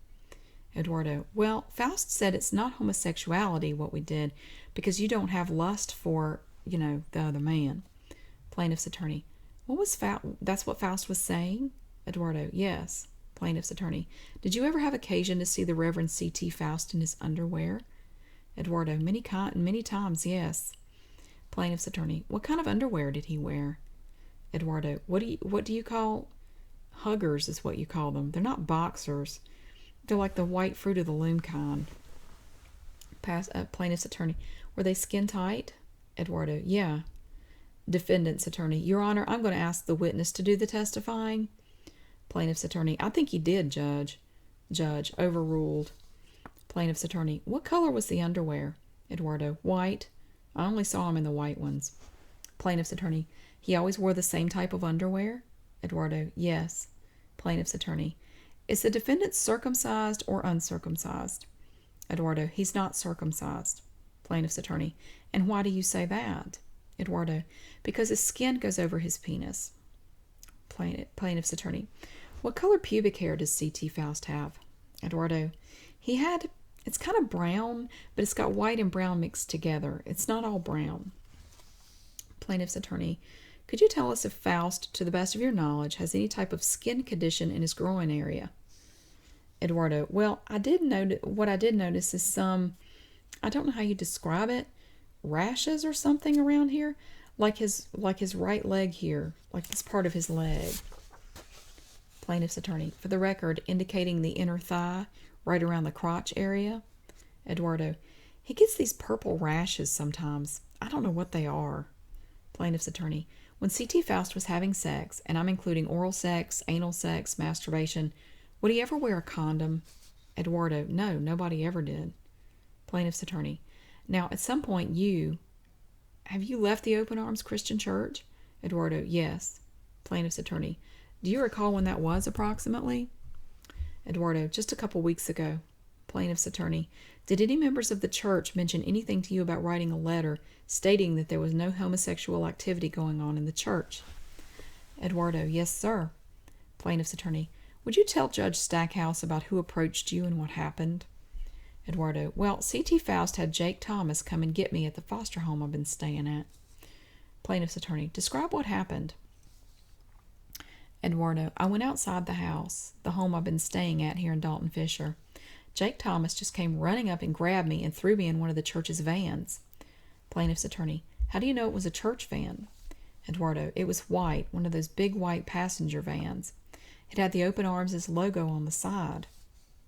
Eduardo, well, Faust said it's not homosexuality what we did because you don't have lust for, the other man. Plaintiff's attorney, that's what Faust was saying? Eduardo, yes. Plaintiff's attorney, did you ever have occasion to see the Reverend C.T. Faust in his underwear? Eduardo, many times, yes. Plaintiff's attorney, what kind of underwear did he wear? Eduardo, what do you call huggers is what you call them. They're not boxers. They're like the white fruit of the loom kind. Plaintiff's attorney, were they skin tight? Eduardo, yeah. Defendant's attorney, Your Honor, I'm going to ask the witness to do the testifying. Plaintiff's attorney, I think he did, Judge. Judge, overruled. Plaintiff's attorney, what color was the underwear? Eduardo, white. I only saw him in the white ones. Plaintiff's attorney, he always wore the same type of underwear? Eduardo, yes. Plaintiff's attorney, is the defendant circumcised or uncircumcised? Eduardo, he's not circumcised. Plaintiff's attorney, and why do you say that? Eduardo, because his skin goes over his penis. Plaintiff's attorney, what color pubic hair does C.T. Faust have? Eduardo, it's kind of brown, but it's got white and brown mixed together. It's not all brown. Plaintiff's attorney, could you tell us if Faust, to the best of your knowledge, has any type of skin condition in his groin area? Eduardo, well, what I did notice is some, I don't know how you describe it, rashes or something around here, like his right leg here, like this part of his leg. Plaintiff's attorney, for the record, indicating the inner thigh, right around the crotch area. Eduardo, he gets these purple rashes sometimes. I don't know what they are. Plaintiff's attorney, when C.T. Faust was having sex, and I'm including oral sex, anal sex, masturbation, would he ever wear a condom? Eduardo, no, nobody ever did. Plaintiff's attorney, now at some point have you left the Open Arms Christian Church? Eduardo, yes. Plaintiff's attorney, do you recall when that was approximately? Eduardo, just a couple weeks ago. Plaintiff's attorney, did any members of the church mention anything to you about writing a letter stating that there was no homosexual activity going on in the church? Eduardo, yes, sir. Plaintiff's attorney, would you tell Judge Stackhouse about who approached you and what happened? Eduardo, well, C.T. Faust had Jake Thomas come and get me at the foster home I've been staying at. Plaintiff's attorney, describe what happened. Eduardo, I went outside the house, the home I've been staying at here in Dalton Fisher. Jake Thomas just came running up and grabbed me and threw me in one of the church's vans. Plaintiff's attorney, how do you know it was a church van? Eduardo, it was white, one of those big white passenger vans. It had the Open Arms' logo on the side.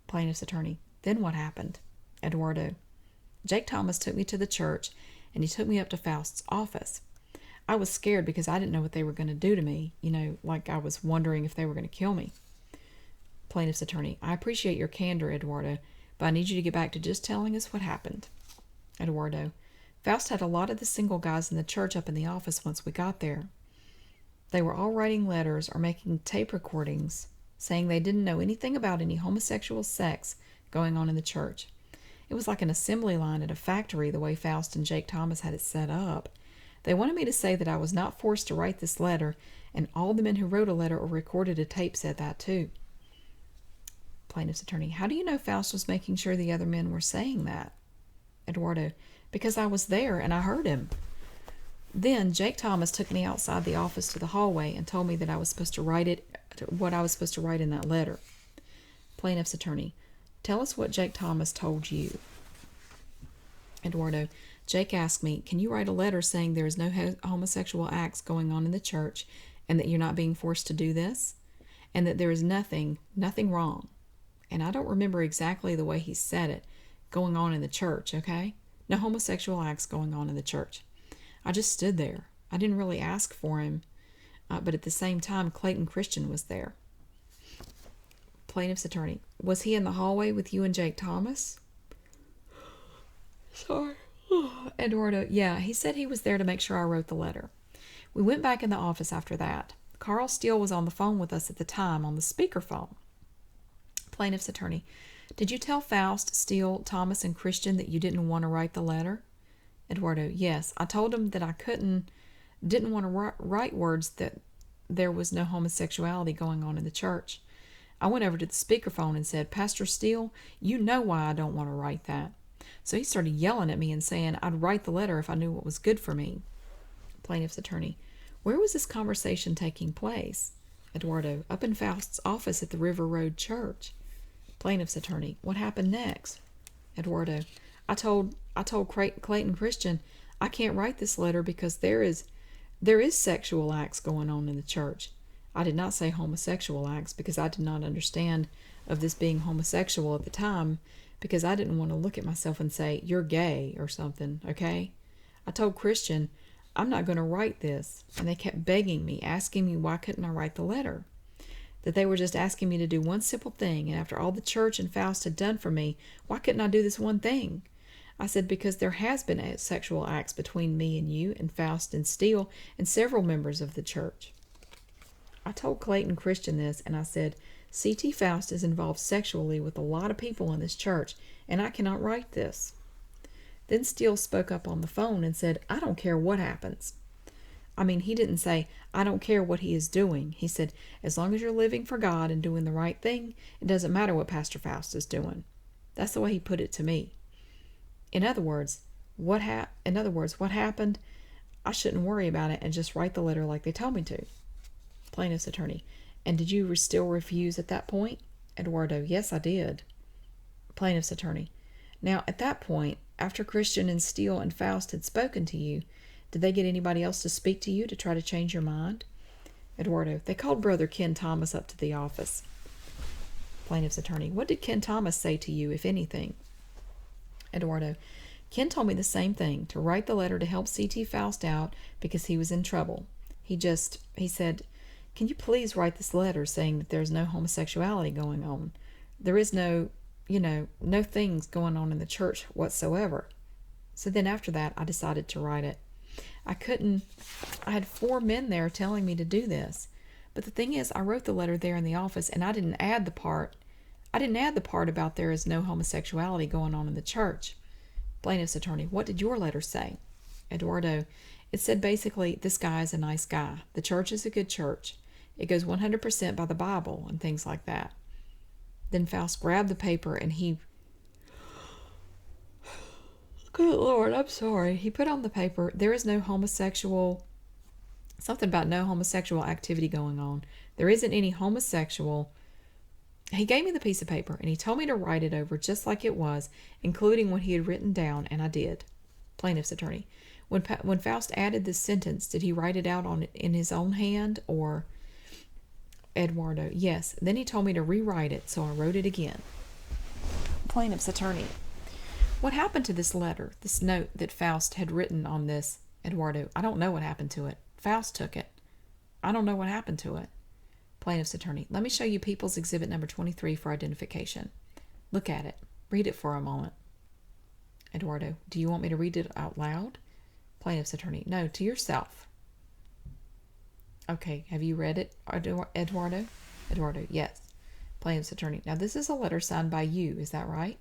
Plaintiff's attorney, then what happened? Eduardo, Jake Thomas took me to the church, and he took me up to Faust's office. I was scared because I didn't know what they were going to do to me, like I was wondering if they were going to kill me. Plaintiff's attorney, I appreciate your candor, Eduardo, but I need you to get back to just telling us what happened. Eduardo, Faust had a lot of the single guys in the church up in the office once we got there. They were all writing letters or making tape recordings saying they didn't know anything about any homosexual sex going on in the church. It was like an assembly line at a factory the way Faust and Jake Thomas had it set up. They wanted me to say that I was not forced to write this letter, and all the men who wrote a letter or recorded a tape said that too. Plaintiff's attorney, how do you know Faust was making sure the other men were saying that? Eduardo, because I was there and I heard him. Then Jake Thomas took me outside the office to the hallway and told me that I was supposed to write what I was supposed to write in that letter. Plaintiff's attorney, tell us what Jake Thomas told you. Eduardo, Jake asked me, can you write a letter saying there is no homosexual acts going on in the church and that you're not being forced to do this? And that there is nothing wrong. And I don't remember exactly the way he said it, going on in the church, okay? No homosexual acts going on in the church. I just stood there. I didn't really ask for him, but at the same time, Clayton Christian was there. Plaintiff's attorney, was he in the hallway with you and Jake Thomas? Sorry. Eduardo, yeah, he said he was there to make sure I wrote the letter. We went back in the office after that. Carl Steele was on the phone with us at the time on the speakerphone. Plaintiff's attorney, did you tell Faust, Steele, Thomas, and Christian that you didn't want to write the letter? Eduardo, yes. I told him that I didn't want to write words that there was no homosexuality going on in the church. I went over to the speakerphone and said, Pastor Steele, you know why I don't want to write that. So he started yelling at me and saying I'd write the letter if I knew what was good for me. Plaintiff's attorney, where was this conversation taking place? Eduardo, up in Faust's office at the River Road Church. Plaintiff's attorney, what happened next? Eduardo, I told Clayton Christian I can't write this letter because there is sexual acts going on in the church. I did not say homosexual acts because I did not understand of this being homosexual at the time, because I didn't want to look at myself and say, you're gay or something, okay? I told Christian, I'm not going to write this. And they kept begging me, asking me why couldn't I write the letter. That they were just asking me to do one simple thing, and after all the church and Faust had done for me, why couldn't I do this one thing? I said, because there has been sexual acts between me and you and Faust and Steele and several members of the church. I told Clayton Christian this, and I said, C.T. Faust is involved sexually with a lot of people in this church, and I cannot write this. Then Steele spoke up on the phone and said, I don't care what happens. I mean, he didn't say, I don't care what he is doing. He said, as long as you're living for God and doing the right thing, it doesn't matter what Pastor Faust is doing. That's the way he put it to me. In other words, what happened? I shouldn't worry about it and just write the letter like they told me to. Plaintiff's attorney, and did you still refuse at that point? Eduardo, yes, I did. Plaintiff's attorney, now at that point, after Christian and Steele and Faust had spoken to you, did they get anybody else to speak to you to try to change your mind? Eduardo, they called Brother Ken Thomas up to the office. Plaintiff's attorney, what did Ken Thomas say to you, if anything? Eduardo, Ken told me the same thing, to write the letter to help C.T. Faust out because he was in trouble. He said, can you please write this letter saying that there's no homosexuality going on? There is no things going on in the church whatsoever. So then after that, I decided to write it. I had 4 men there telling me to do this. But the thing is, I wrote the letter there in the office, and I didn't add the part about there is no homosexuality going on in the church. Plaintiff's attorney, what did your letter say? Eduardo, it said basically, this guy is a nice guy. The church is a good church. It goes 100% by the Bible and things like that. Then Faust grabbed the paper and he... Good Lord, I'm sorry. He put on the paper, there is no homosexual... Something about no homosexual activity going on. There isn't any homosexual... He gave me the piece of paper and he told me to write it over just like it was, including what he had written down, and I did. Plaintiff's attorney, when Faust added this sentence, did he write it out in his own hand or... Eduardo, yes. Then he told me to rewrite it, so I wrote it again. Plaintiff's attorney, what happened to this letter, this note that Faust had written on this? Eduardo, I don't know what happened to it. Faust took it. I don't know what happened to it. Plaintiff's attorney, let me show you People's Exhibit number 23 for identification. Look at it. Read it for a moment. Eduardo, do you want me to read it out loud? Plaintiff's attorney, no, to yourself. Okay, have you read it, Eduardo? Eduardo, yes. Plaintiff's attorney, now this is a letter signed by you, is that right?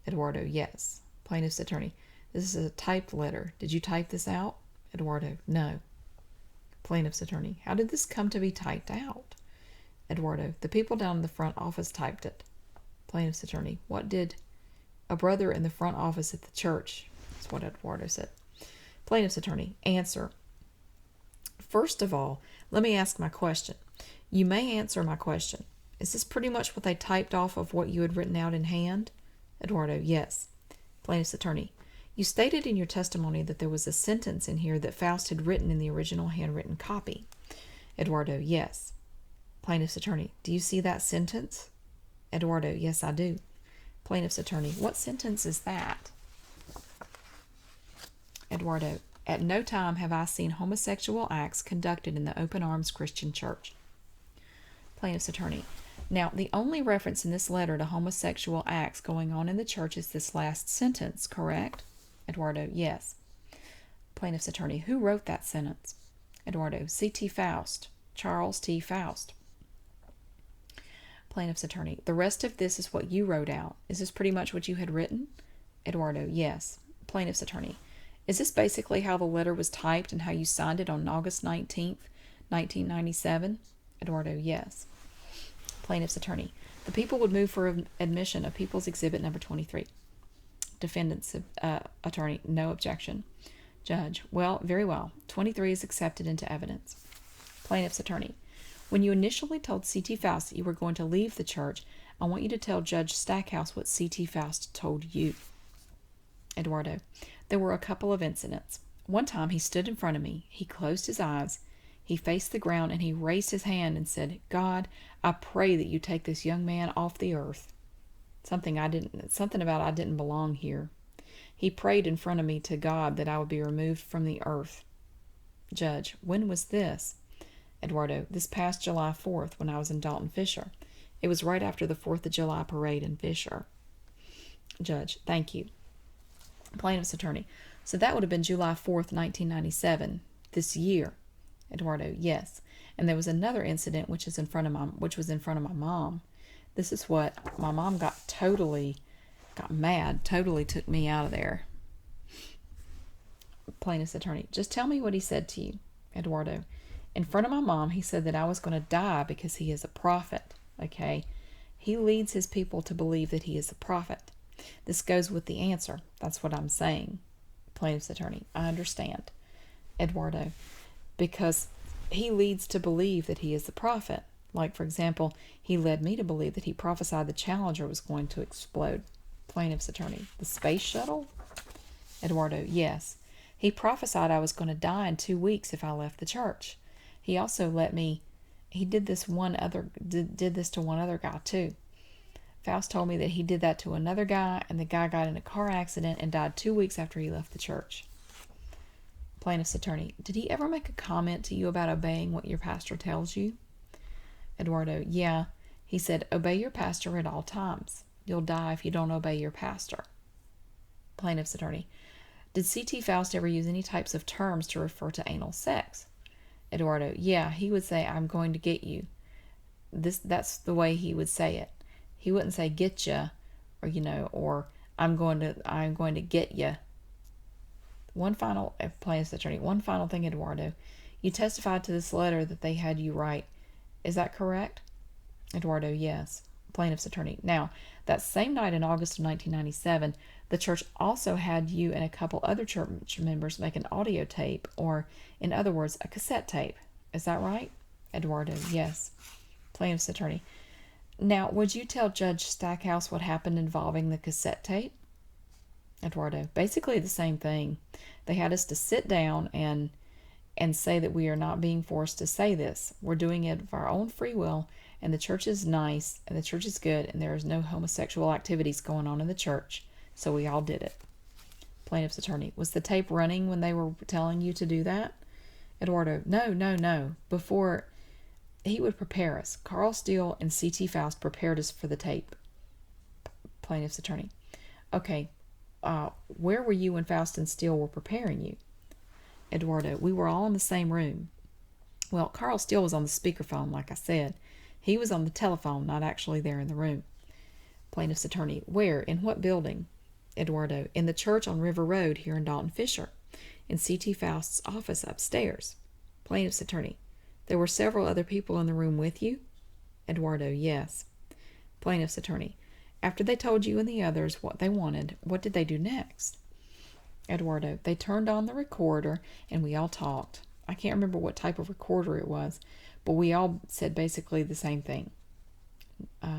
Eduardo, yes. Plaintiff's attorney, this is a typed letter. Did you type this out? Eduardo, no. Plaintiff's attorney, how did this come to be typed out? Eduardo, the people down in the front office typed it. Plaintiff's attorney, what did a brother in the front office at the church? That's what Eduardo said. Plaintiff's attorney, answer. First of all, let me ask my question. You may answer my question. Is this pretty much what they typed off of what you had written out in hand? Eduardo, yes. Plaintiff's attorney, you stated in your testimony that there was a sentence in here that Faust had written in the original handwritten copy. Eduardo, yes. Plaintiff's attorney, do you see that sentence? Eduardo, yes, I do. Plaintiff's attorney, what sentence is that? Eduardo, at no time have I seen homosexual acts conducted in the Open Arms Christian Church. Plaintiff's attorney, now the only reference in this letter to homosexual acts going on in the church is this last sentence, correct? Eduardo, yes. Plaintiff's attorney, who wrote that sentence? Eduardo, C.T. Faust, Charles T. Faust. Plaintiff's attorney, the rest of this is what you wrote out. Is this pretty much what you had written? Eduardo, yes. Plaintiff's attorney, is this basically how the letter was typed and how you signed it on August 19th, 1997? Eduardo, yes. Plaintiff's attorney, the people would move for admission of People's Exhibit number 23. Defendant's attorney, no objection. Judge, well, very well. 23 is accepted into evidence. Plaintiff's attorney, when you initially told C.T. Faust that you were going to leave the church, I want you to tell Judge Stackhouse what C.T. Faust told you. Eduardo, there were a couple of incidents. One time he stood in front of me, he closed his eyes, he faced the ground, and he raised his hand and said, God, I pray that you take this young man off the earth. Something about I didn't belong here. He prayed in front of me to God that I would be removed from the earth. Judge, when was this? Eduardo, this past July 4th when I was in Dalton Fisher. It was right after the 4th of July parade in Fisher. Judge, thank you. Plaintiff's attorney, so that would have been July 4th, 1997, this year. Eduardo, yes. And there was another incident which was in front of my mom. This is what my mom got mad, totally took me out of there. Plaintiff's attorney, just tell me what he said to you. Eduardo, in front of my mom, he said that I was going to die because he is a prophet. Okay? He leads his people to believe that he is a prophet. This goes with the answer. That's what I'm saying. Plaintiff's attorney, I understand. Eduardo, because he leads to believe that he is the prophet. Like, for example, he led me to believe that he prophesied the Challenger was going to explode. Plaintiff's attorney, the space shuttle? Eduardo, yes. He prophesied I was going to die in 2 weeks if I left the church. He also did this to one other guy too. Faust told me that he did that to another guy, and the guy got in a car accident and died 2 weeks after he left the church. Plaintiff's attorney, did he ever make a comment to you about obeying what your pastor tells you? Eduardo, yeah. He said, obey your pastor at all times. You'll die if you don't obey your pastor. Plaintiff's attorney, did C.T. Faust ever use any types of terms to refer to anal sex? Eduardo, yeah, he would say, I'm going to get you. That's the way he would say it. He wouldn't say get ya, or I'm going to get ya. Plaintiff's attorney, one final thing, Eduardo. You testified to this letter that they had you write. Is that correct? Eduardo, yes. Plaintiff's attorney. Now, that same night in August of 1997, the church also had you and a couple other church members make an audio tape, or, in other words, a cassette tape. Is that right? Eduardo, yes. Plaintiff's attorney. Now, would you tell Judge Stackhouse what happened involving the cassette tape? Eduardo, basically the same thing. They had us to sit down and say that we are not being forced to say this. We're doing it of our own free will, and the church is nice, and the church is good, and there is no homosexual activities going on in the church, so we all did it. Plaintiff's attorney, was the tape running when they were telling you to do that? Eduardo, no. Before, he would prepare us. Carl Steele and C.T. Faust prepared us for the tape. Plaintiff's attorney, okay, where were you when Faust and Steele were preparing you? Eduardo, we were all in the same room. Well, Carl Steele was on the speakerphone, like I said. He was on the telephone, not actually there in the room. Plaintiff's attorney, where? In what building? Eduardo, in the church on River Road here in Dalton Fisher, in C.T. Faust's office upstairs. Plaintiff's attorney, there were several other people in the room with you? Eduardo, yes. Plaintiff's attorney, after they told you and the others what they wanted, what did they do next? Eduardo, they turned on the recorder and we all talked. I can't remember what type of recorder it was, but we all said basically the same thing.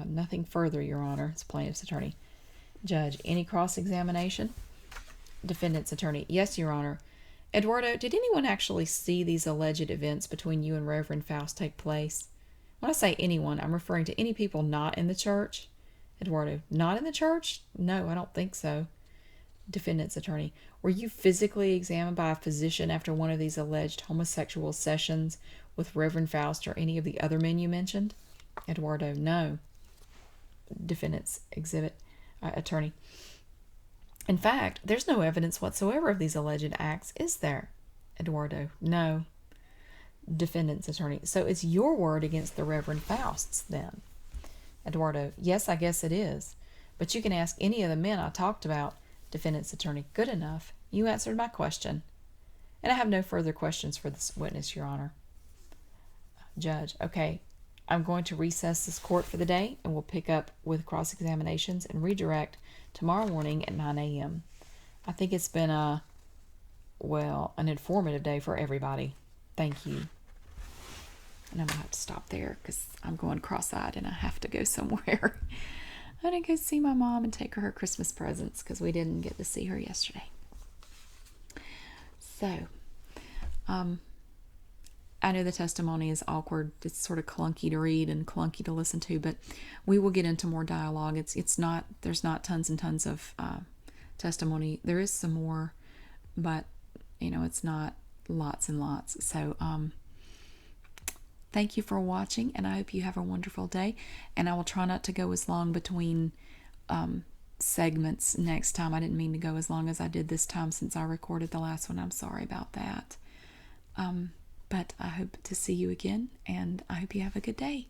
Nothing further, Your Honor. It's plaintiff's attorney. Judge, any cross-examination? Defendant's attorney. Yes, Your Honor. Eduardo, did anyone actually see these alleged events between you and Reverend Faust take place? When I say anyone, I'm referring to any people not in the church. Eduardo, not in the church? No, I don't think so. Defendant's attorney. Were you physically examined by a physician after one of these alleged homosexual sessions with Reverend Faust or any of the other men you mentioned? Eduardo, no. Defendant's attorney. In fact, there's no evidence whatsoever of these alleged acts, is there? Eduardo, no. Defendant's attorney. So it's your word against the Reverend Faust's, then? Eduardo, yes, I guess it is. But you can ask any of the men I talked about. Defendant's attorney, good enough. You answered my question. And I have no further questions for this witness, Your Honor. Judge, okay, I'm going to recess this court for the day, and we'll pick up with cross-examinations and redirect tomorrow morning at 9 a.m. I think it's been an informative day for everybody. Thank you. And I'm going to have to stop there because I'm going cross-eyed and I have to go somewhere. I'm going to go see my mom and take her Christmas presents because we didn't get to see her yesterday. So, I know the testimony is awkward. It's sort of clunky to read and clunky to listen to, but we will get into more dialogue. There's not tons and tons of testimony. There is some more, but it's not lots and lots. So thank you for watching, and I hope you have a wonderful day. And I will try not to go as long between segments next time. I didn't mean to go as long as I did this time since I recorded the last one. I'm sorry about that. But I hope to see you again, and I hope you have a good day.